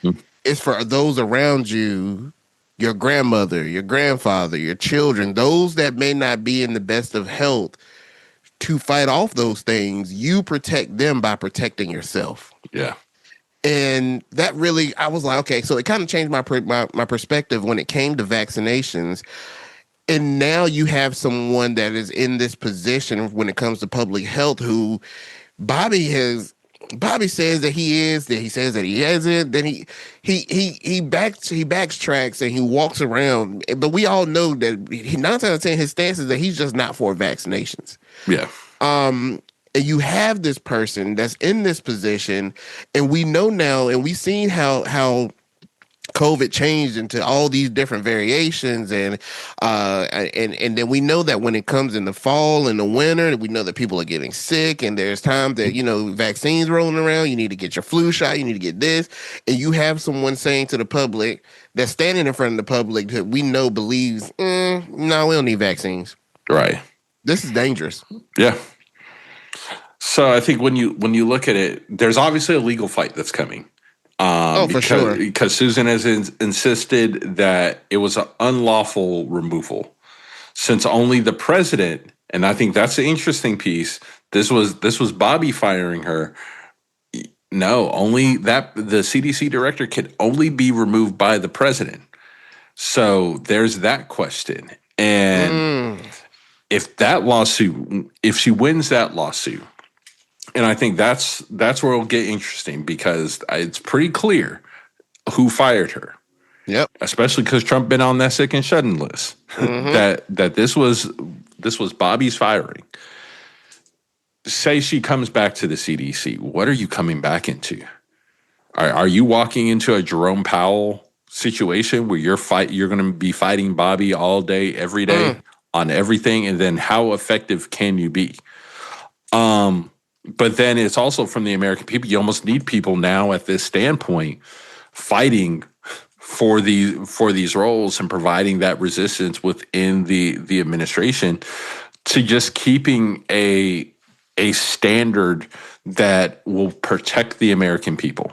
Mhm. It's for those around you, your grandmother, your grandfather, your children, those that may not be in the best of health, to fight off those things. You protect them by protecting yourself. Yeah. And that really, I was like, okay, so it kind of changed my perspective when it came to vaccinations. And now you have someone that is in this position when it comes to public health, who Bobby has. Bobby says that he is, that he says that he isn't. Then he backtracks and he walks around. But we all know that 9 times out of 10 his stance is that he's just not for vaccinations. Yeah. And you have this person that's in this position, and we know now, and we've seen how COVID changed into all these different variations, and then we know that when it comes in the fall and the winter, we know that people are getting sick, and there's time that vaccines rolling around. You need to get your flu shot. You need to get this, and you have someone saying to the public, that's standing in front of the public, that we know believes, no, we don't need vaccines. Right. This is dangerous. Yeah. So I think when you look at it, there's obviously a legal fight that's coming. Oh, for sure. Because Susan has insisted that it was an unlawful removal, since only the president, and I think that's the interesting piece. This was Bobby firing her. No, only that the CDC director can only be removed by the president. So there's that question. And if she wins that lawsuit, and I think that's where it'll get interesting, because it's pretty clear who fired her. Yep. Especially because Trump been on that sick and shut-in list. that this was Bobby's firing. Say she comes back to the CDC. What are you coming back into? Are you walking into a Jerome Powell situation where you're going to be fighting Bobby all day, every day on everything? And then how effective can you be? But then it's also from the American people. You almost need people now at this standpoint fighting for these roles and providing that resistance within the administration, to just keeping a standard that will protect the American people.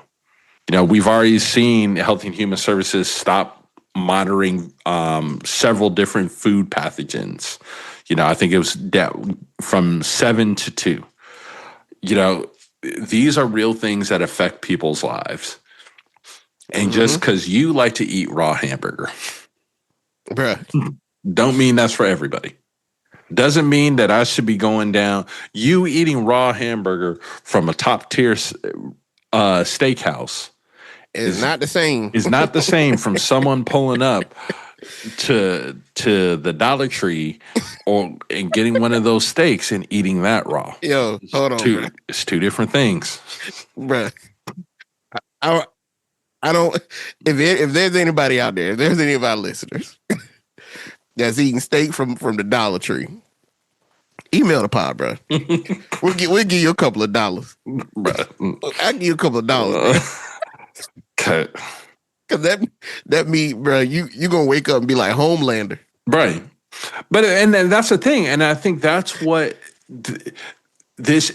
We've already seen Health and Human Services stop monitoring several different food pathogens. I think it was from 7 to 2. These are real things that affect people's lives. And just because you like to eat raw hamburger, Bruh. don't mean that's for everybody. Doesn't mean that I should be going down. You eating raw hamburger from a top tier steakhouse It's not the same. is not the same from someone pulling up to the Dollar Tree and getting one of those steaks and eating that raw. Yo, hold on, bro. It's two different things. Bro. I don't if there's anybody out there, if there's any of our listeners that's eating steak from the Dollar Tree, email the pod, bro. we'll give you a couple of dollars. Bro. I'll give you a couple of dollars, bro. Cause that mean, bro, you gonna wake up and be like Homelander. Right. But and that's the thing. And I think that's what it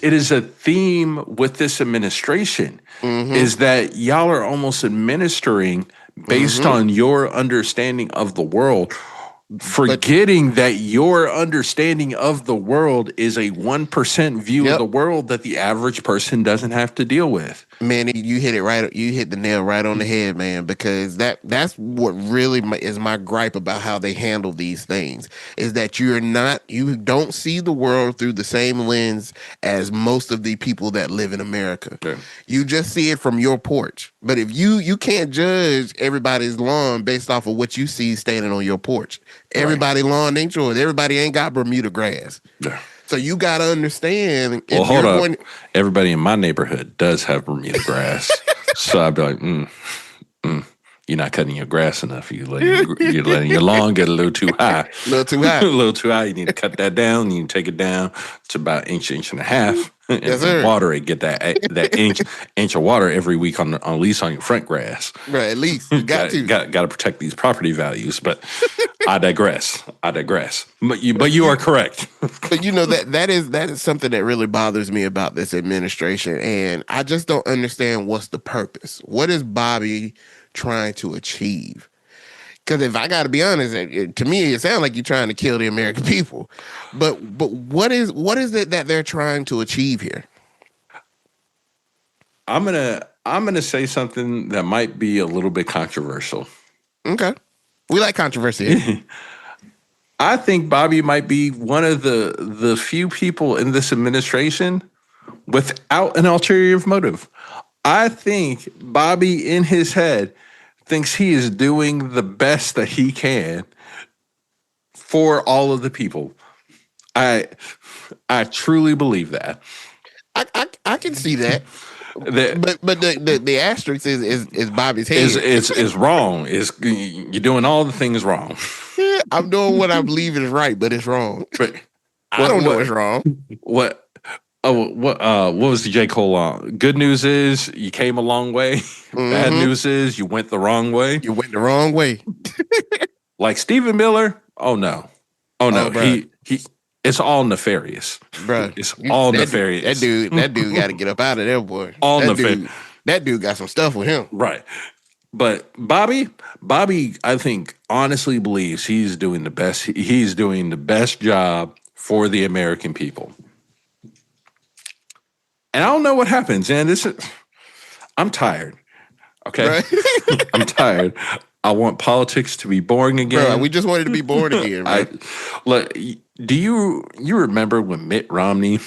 is a theme with this administration is that y'all are almost administering based on your understanding of the world, forgetting that your understanding of the world is a 1% view of the world that the average person doesn't have to deal with. Man, you hit it right. You hit the nail right on the head, man, because that's what really is my gripe about how they handle these things is that you don't see the world through the same lens as most of the people that live in America. Yeah. You just see it from your porch. But if you can't judge everybody's lawn based off of what you see standing on your porch. Everybody's lawn ain't yours. Everybody ain't got Bermuda grass. Yeah. So you got to understand. Well, hold up. Everybody in my neighborhood does have Bermuda grass. So I'd be like, you're not cutting your grass enough. You're letting your lawn get a little too high. A little too high. A little too high. You need to cut that down. You need to take it down to about inch and a half. Yes, sir. Water it. Get that inch of water every week on at least on your front grass. Right, at least. You got to protect these property values. But I digress. But you are correct. But that is something that really bothers me about this administration, and I just don't understand what's the purpose. What is Bobby trying to achieve? Because if I got to be honest, to me it sounds like you're trying to kill the American people. But what is it that they're trying to achieve here? I'm gonna say something that might be a little bit controversial. Okay, we like controversy. I think Bobby might be one of the few people in this administration without an ulterior motive. I think Bobby in his head thinks he is doing the best that he can for all of the people. I truly believe that. I can see that. But the asterisk is Bobby's head. Is wrong. You're doing all the things wrong. I'm doing what I believe is right, but it's wrong. I don't know it's wrong. What was the J. Cole on? Good news is you came a long way. Bad news is you went the wrong way. You went the wrong way. Like Stephen Miller. Oh no. He it's all nefarious. Bro. It's all nefarious. That dude got to get up out of there, boy. All nefarious. That dude got some stuff with him. Right. But Bobby, I think, honestly believes he's doing the best. He's doing the best job for the American people. And I don't know what happens, and I'm tired. Okay, right? I'm tired. I want politics to be boring again. Bro, we just wanted to be boring again. Right? Look, do you remember when Mitt Romney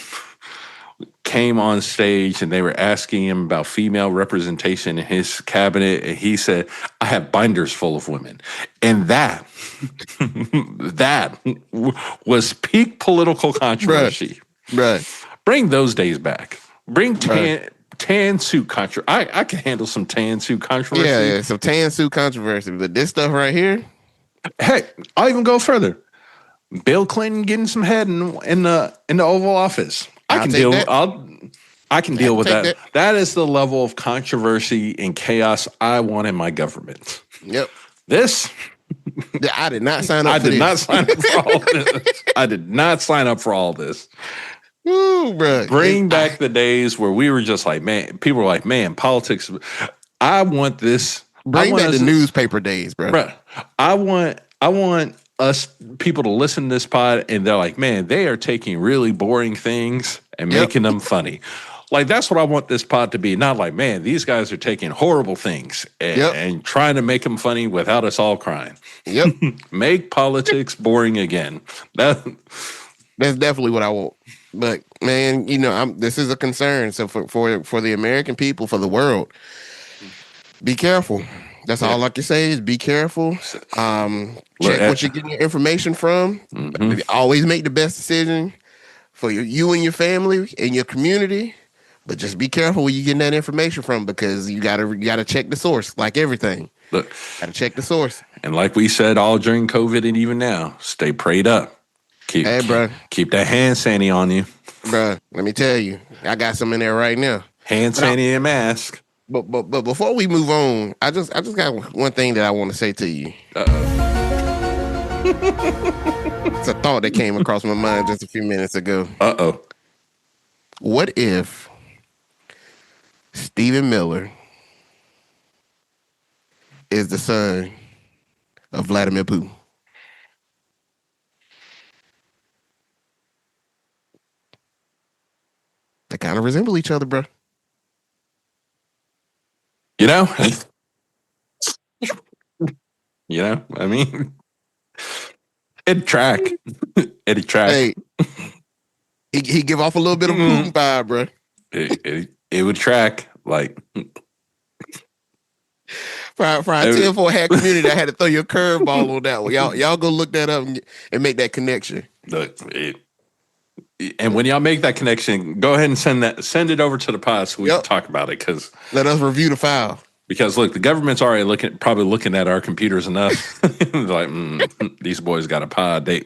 came on stage and they were asking him about female representation in his cabinet, and he said, "I have binders full of women," and that was peak political controversy. Right. Bring those days back. Bring tan suit controversy. I can handle some tan suit controversy. Yeah, some tan suit controversy. But this stuff right here. Heck, I'll even go further. Bill Clinton getting some head in the Oval Office. I can deal with that. That is the level of controversy and chaos I want in my government. Yep. This. I did not sign up. I did not sign up for all this. I did not sign up for all this. Ooh, bro. Bring back the days where we were just like, man, people were like, man, politics. I want this. Bring back the newspaper days, bro. I want us people to listen to this pod and they're like, man, they are taking really boring things and making them funny. Like, that's what I want this pod to be. Not like, man, these guys are taking horrible things and trying to make them funny without us all crying. Yep. Make politics boring again. That's definitely what I want. But man, this is a concern. So for the American people, for the world, be careful. That's all I can say is be careful. Check what you're getting your information from. Mm-hmm. Always make the best decision for you and your family and your community. But just be careful where you're getting that information from, because you gotta check the source, like everything. Look, gotta check the source. And like we said all during COVID and even now, stay prayed up. Keep that hand sanitizer on you. Bro, let me tell you, I got some in there right now. Hand sanitizer and mask. But before we move on, I just got one thing that I want to say to you. It's a thought that came across my mind just a few minutes ago. What if Stephen Miller is the son of Vladimir Putin? They kind of resemble each other, bro. You know? I mean, it'd track. Hey, he give off a little bit of Putin vibe, bro. It would track, like... For our tinfoil-hat community, I had to throw you a curveball on that one. Y'all go look that up and make that connection. Look, and when y'all make that connection, go ahead and send it over to the pod so we can talk about it. Because let us review the file. Because look, the government's already probably looking at our computers enough. Like, these boys got a pod. They've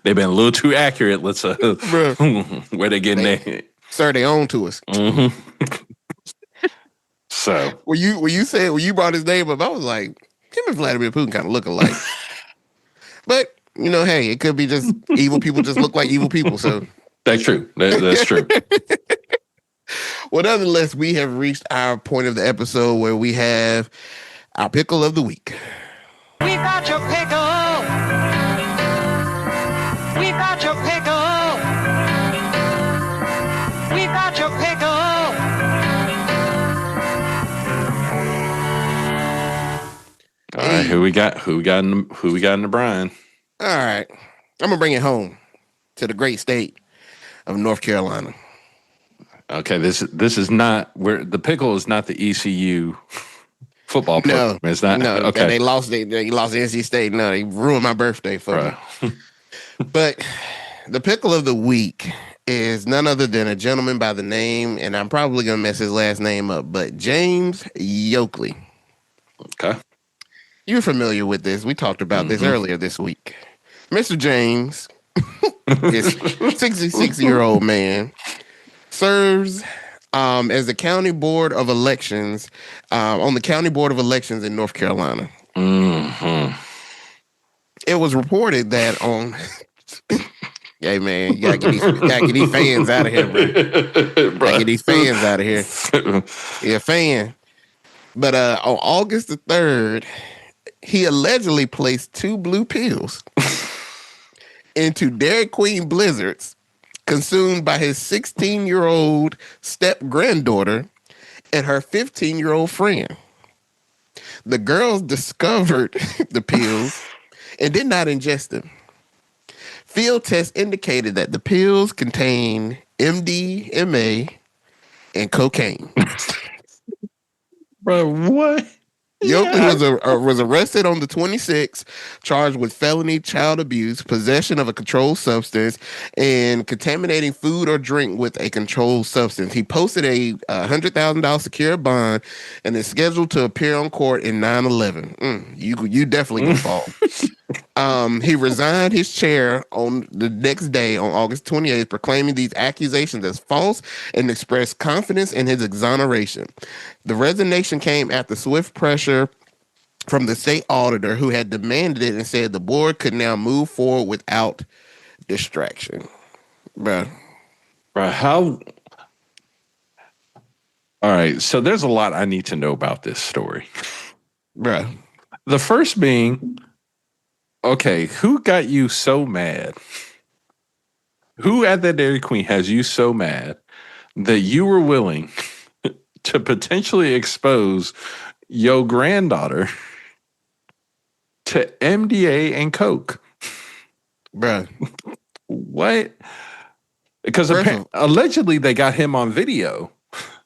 been a little too accurate. Let's where they getting that? Sir, they own to us. Mm-hmm. So when you brought his name up, I was like, him and Vladimir Putin kind of look alike. But hey, it could be just evil people just look like evil people. So that's true. That's true. Well, nonetheless, we have reached our point of the episode where we have our pickle of the week. We've got your pickle. We've got your pickle. We've got your pickle. All right, who we got in the brine? All right, I'm gonna bring it home to the great state of North Carolina. Okay, this is not where the pickle is not the ECU football program. No, it's not. No, okay, they lost NC State. No, they ruined my birthday for me. But the pickle of the week is none other than a gentleman by the name, and I'm probably gonna mess his last name up, but James Yokley. Okay. You're familiar with this. We talked about this earlier this week. Mr. James is 66-year-old man, serves as the county board of elections, on the county board of elections in North Carolina. Mm-hmm. It was reported that on... Hey, man, you gotta get these fans out of here, bro. Gotta get these fans out of here. You're a fan. But on August the 3rd, he allegedly placed 2 blue pills into Dairy Queen blizzards consumed by his 16-year-old step-granddaughter and her 15-year-old friend. The girls discovered the pills and did not ingest them. Field tests indicated that the pills contain MDMA and cocaine. Bro, what? Yokley was arrested on the 26th, charged with felony child abuse, possession of a controlled substance, and contaminating food or drink with a controlled substance. He posted a $100,000 secured bond and is scheduled to appear on court in 9/11. You definitely can fall. He resigned his chair on the next day, on August 28th, proclaiming these accusations as false and expressed confidence in his exoneration. The resignation came after swift pressure from the state auditor, who had demanded it and said the board could now move forward without distraction. Bruh. How? All right, so there's a lot I need to know about this story. Bruh. The first being... Okay, who got you so mad? Who at that Dairy Queen has you so mad that you were willing to potentially expose your granddaughter to MDA and Coke? Bruh. What? Because allegedly they got him on video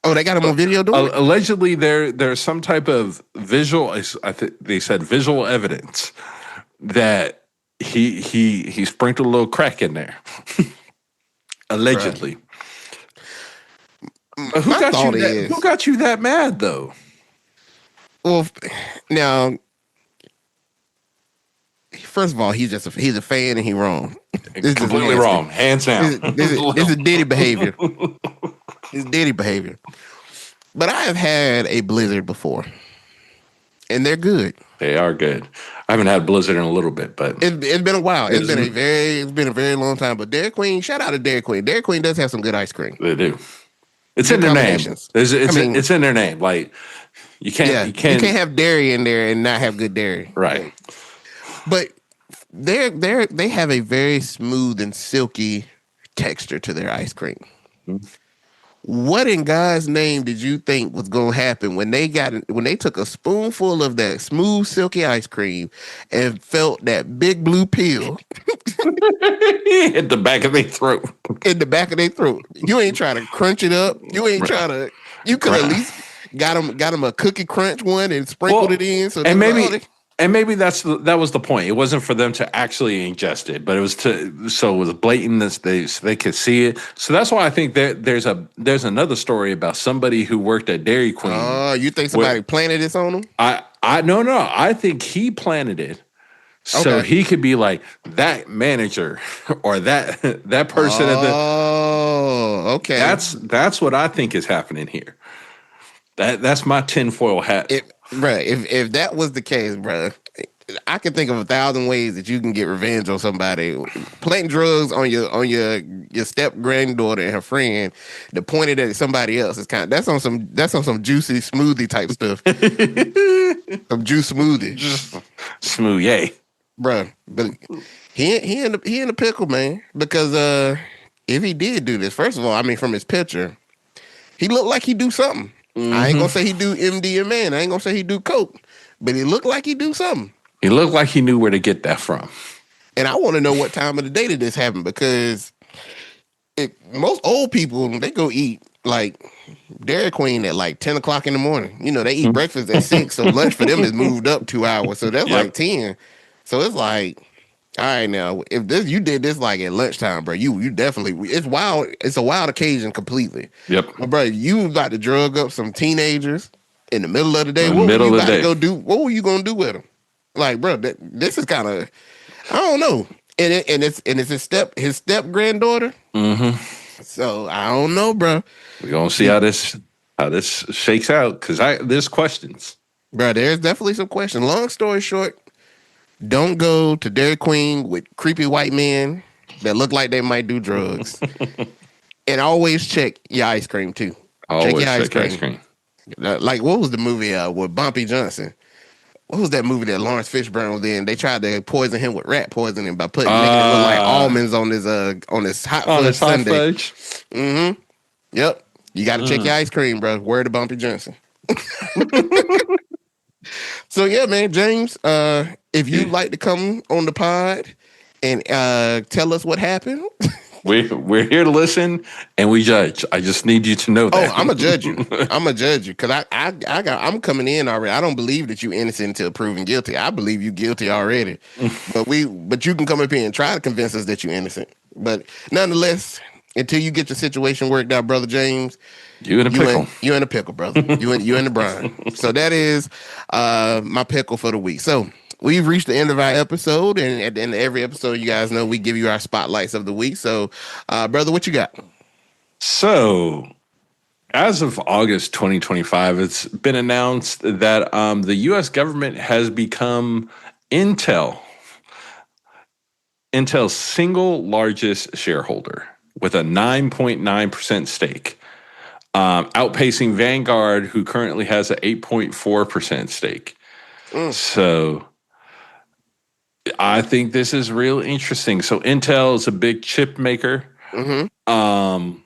Oh, they got him on video doing it? Allegedly, there's some type of visual. I think they said visual evidence that he sprinkled a little crack in there. Allegedly. Right. Who got you that mad though? Well, now, first of all, he's a fan and he's wrong. This completely is wrong, hands down. This is Diddy behavior. It's Diddy behavior. But I have had a Blizzard before, and they're good. They are good. I haven't had Blizzard in a little bit, but it's been a while. It's been a very long time. But Dairy Queen, shout out to Dairy Queen. Dairy Queen does have some good ice cream. They do. It's in their name. It's in their name. Like you can't have dairy in there and not have good dairy. Right. But they have a very smooth and silky texture to their ice cream. Mm-hmm. What in God's name did you think was going to happen when they took a spoonful of that smooth, silky ice cream and felt that big blue pill hit the back of their throat? In the back of their throat. You ain't trying to crunch it up. You ain't trying to. You could at least got them a cookie crunch one and sprinkled it in. So and maybe that was the point. It wasn't for them to actually ingest it, but it was so it was blatant that they could see it. So that's why I think there's another story about somebody who worked at Dairy Queen. Oh, you think somebody planted this on him? No. I think he planted it. So he could be like that manager or that person at the. Oh, okay. That's what I think is happening here. That's my tinfoil hat. Right. If that was the case, brother, I can think of 1,000 ways that you can get revenge on somebody. Planting drugs on your step granddaughter and her friend to point it at somebody else is that's on some juicy smoothie type stuff. Some juice smoothie. Smooth, yay. Bruh. But he in the pickle, man. Because if he did do this, first of all, I mean from his picture, he looked like he do something. Mm-hmm. I ain't gonna say he do MDMA, and I ain't gonna say he do coke, but he looked like he do something. He looked like he knew where to get that from. And I want to know what time of the day did this happen, because most old people, they go eat like Dairy Queen at like 10 o'clock in the morning. You know, they eat breakfast at 6, so lunch for them is moved up 2 hours. So that's like 10. So it's like, all right, now if you did this like at lunchtime, bro, you definitely, it's wild. It's a wild occasion completely. Yep. But bro, you about to drug up some teenagers in the middle of the day. What were you about to go do? What were you gonna do with them? Like, bro, this is kind of, I don't know. And it's his step granddaughter. Mm-hmm. So I don't know, bro. We're gonna see how this shakes out, because there's questions. Bro, there's definitely some questions. Long story short, don't go to Dairy Queen with creepy white men that look like they might do drugs. And always check your ice cream too. Always check your ice cream. Like, what was the movie with Bumpy Johnson? What was that movie that Lawrence Fishburne was in? They tried to poison him with rat poisoning by making it look like almonds on his hot fudge sundae. Mm-hmm. Yep. You got to check your ice cream, bro. Word to Bumpy Johnson. So yeah, man, James, if you'd like to come on the pod and tell us what happened. We're here to listen and we judge. I just need you to know that. Oh, I'm gonna judge you. Because I'm coming in already. I don't believe that you innocent until proven guilty. I believe you guilty already. But you can come up here and try to convince us that you're innocent. But nonetheless, until you get your situation worked out, brother James, you in a pickle. You in a pickle, brother. You in the brine. So that is my pickle for the week. So we've reached the end of our episode, and at the end of every episode, you guys know we give you our spotlights of the week. So, brother, what you got? So, as of August 2025, it's been announced that the U.S. government has become Intel's single largest shareholder with a 9.9% stake. Outpacing Vanguard, who currently has an 8.4% stake. So I think this is real interesting. So Intel is a big chip maker. Mm-hmm. And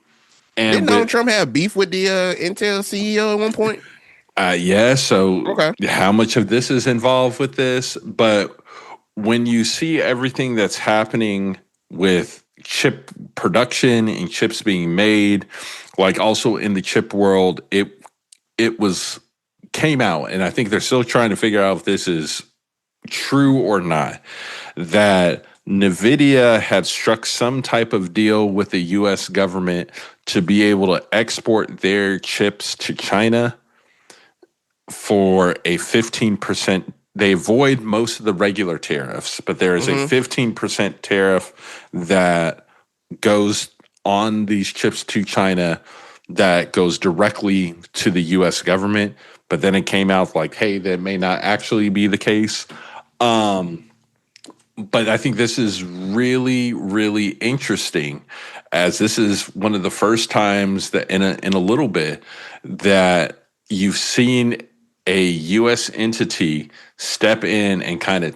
didn't Donald Trump have beef with the Intel CEO at one point? Yeah. So how much of this is involved with this? But when you see everything that's happening with chip production and chips being made, like also in the chip world, it was came out, and I think they're still trying to figure out if this is true or not, that NVIDIA had struck some type of deal with the US government to be able to export their chips to China for a 15%. They avoid most of the regular tariffs, but there is a 15% tariff that goes on these chips to China that goes directly to the US government. But then it came out like, hey, that may not actually be the case. But I think this is really, really interesting, as this is one of the first times that in a little bit that you've seen a U.S. entity step in and kind of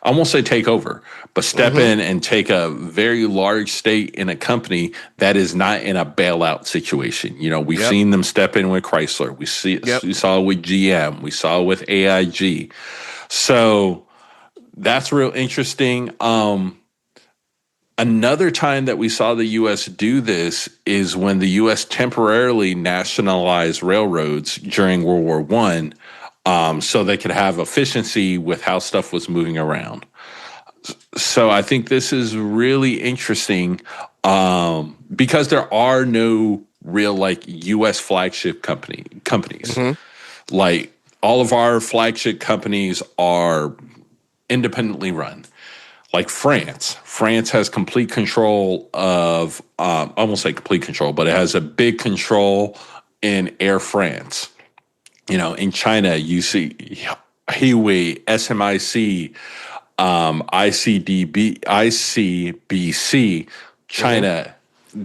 I won't say take over, but step in and take a very large stake in a company that is not in a bailout situation. You know, we've seen them step in with Chrysler. We saw it with GM. We saw it with AIG. So that's real interesting. Another time that we saw the U.S. do this is when the U.S. temporarily nationalized railroads during World War I, so they could have efficiency with how stuff was moving around. So I think this is really interesting because there are no real like U.S. flagship companies. Like all of our flagship companies are independently run. Like France has complete control of, I won't say complete control, but it has a big control in Air France. You know, in China, you see Huawei, SMIC, ICBC, China,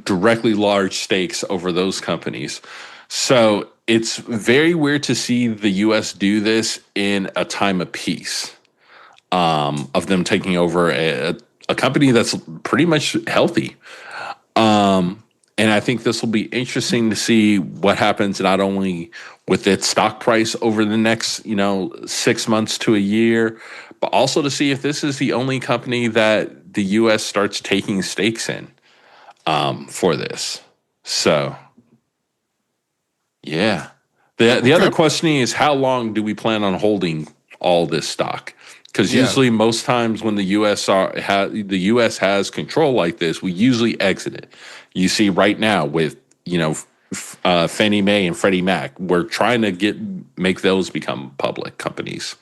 directly large stakes over those companies. So it's very weird to see the U.S. do this in a time of peace. Of them taking over a company that's pretty much healthy. And I think this will be interesting to see what happens not only with its stock price over the next, 6 months to a year, but also to see if this is the only company that the U.S. starts taking stakes in for this. So, yeah. The other question is, how long do we plan on holding all this stock? Because usually, most times when the U.S. has control like this, we usually exit it. You see, right now with Fannie Mae and Freddie Mac, we're trying to make those become public companies.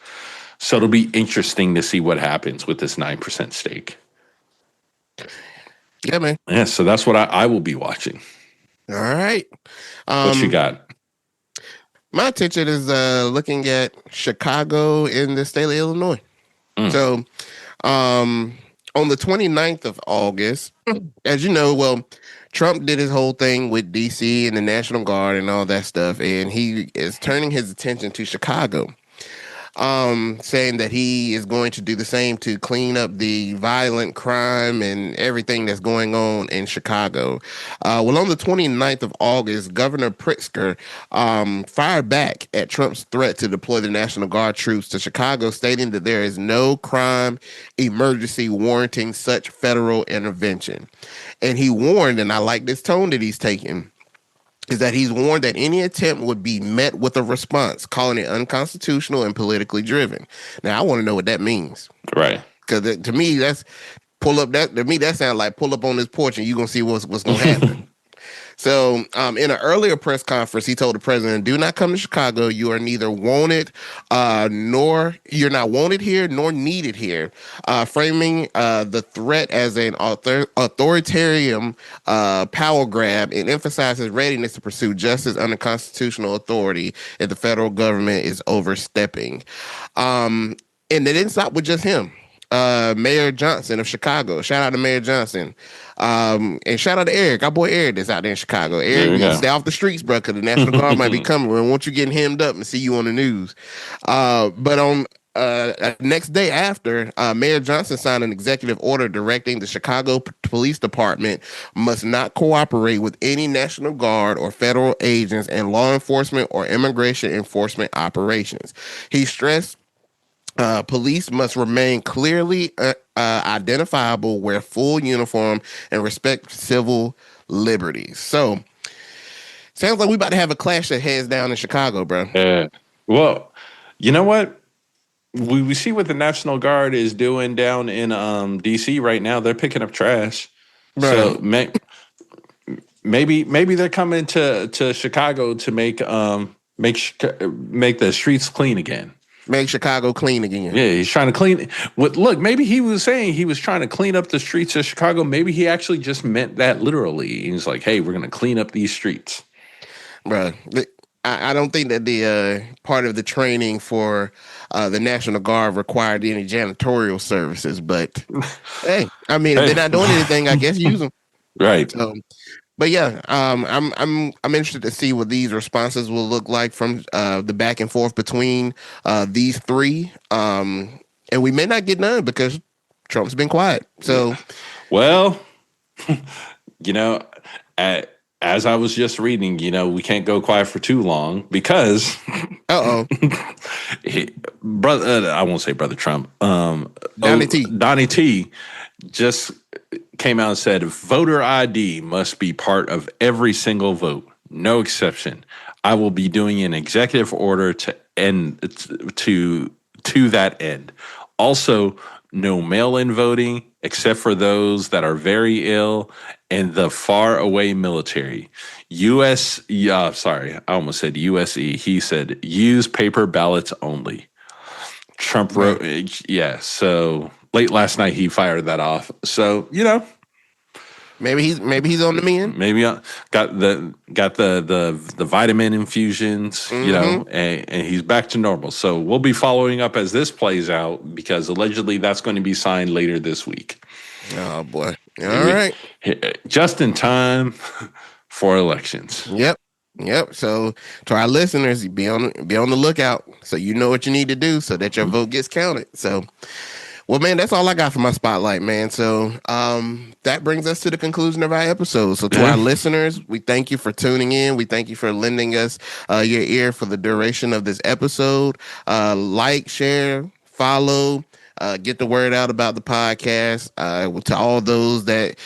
So it'll be interesting to see what happens with this 9% stake. Yeah, man. Yeah, so that's what I will be watching. All right. What you got? My attention is looking at Chicago in the state of Illinois. So on the 29th of August, as you know, Trump did his whole thing with DC and the National Guard and all that stuff, and he is turning his attention to Chicago, saying that he is going to do the same to clean up the violent crime and everything that's going on in Chicago. Well, on the 29th of August, Governor Pritzker fired back at Trump's threat to deploy the National Guard troops to Chicago, stating that there is no crime emergency warranting such federal intervention. And he warned, and I like this tone that he's taking, is that he's warned that any attempt would be met with a response, calling it unconstitutional and politically driven. Now, I want to know what that means. Right. Because to me, that sounds like pull up on this porch and you're going to see what's going to happen. So in an earlier press conference, he told the president, do not come to Chicago. You are neither wanted you're not wanted here nor needed here, framing the threat as an authoritarian power grab and emphasizes readiness to pursue justice under constitutional authority if the federal government is overstepping. And it didn't stop with just him. Mayor Johnson of Chicago. Shout out to Mayor Johnson. And shout out to Eric, our boy Eric that's out there in Chicago. Eric, stay off the streets, bro, because the National Guard might be coming. We want you getting hemmed up and see you on the news. But on next day after, Mayor Johnson signed an executive order directing the Chicago Police Department must not cooperate with any National Guard or federal agents in law enforcement or immigration enforcement operations. He stressed police must remain clearly identifiable, wear full uniform, and respect civil liberties. So Sounds like we about to have a clash that heads down in Chicago, bro. Yeah. Well, you know what? We see what the National Guard is doing down in DC right now. They're picking up trash. Bro, So maybe they're coming to Chicago to make the streets clean again. make Chicago clean again. Yeah, he's trying to clean. Look, maybe he was saying he was trying to clean up the streets of Chicago. Maybe he actually just meant that literally. He's like, "Hey, we're gonna clean up these streets." Bro, I don't think that the part of the training for the National Guard required any janitorial services, but hey, I mean, if they're not doing anything, I guess use them. Right. So, but yeah, I'm interested to see what these responses will look like from the back and forth between these three, and we may not get none because Trump's been quiet. So, well, you know, as I was just reading, we can't go quiet for too long because, brother, I won't say Brother Trump, Donnie T just came out and said voter ID must be part of every single vote, no exception. I will be doing an executive order to that end. Also, no mail-in voting except for those that are very ill and the far away military. I almost said USE. He said use paper ballots only. Trump wrote, yeah. So late last night he fired that off. So maybe he's on the mend. Maybe got the vitamin infusions, and he's back to normal. So we'll be following up as this plays out because allegedly that's going to be signed later this week. Oh boy! All right, just in time for elections. Yep. So to our listeners, be on the lookout so you know what you need to do so that your vote gets counted. So. Well, man, that's all I got for my spotlight, man. So that brings us to the conclusion of our episode. So to our listeners, we thank you for tuning in. We thank you for lending us your ear for the duration of this episode. Like, share, follow, get the word out about the podcast to all those that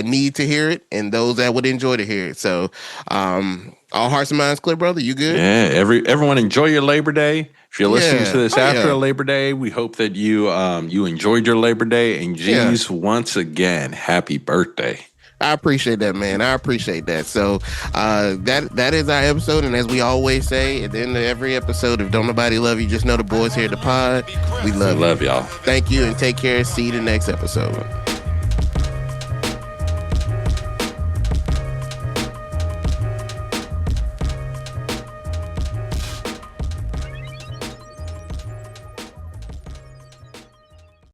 need to hear it and those that would enjoy to hear it. So all hearts and minds clear, brother. You good? Yeah, everyone enjoy your Labor Day. If you're listening to this after Labor Day, we hope that you enjoyed your Labor Day. And geez, once again, happy birthday. I appreciate that, man. I appreciate that. So that is our episode. And as we always say at the end of every episode, if don't nobody love you, just know the boys here at the pod. We love y'all. Thank you and take care. See you the next episode.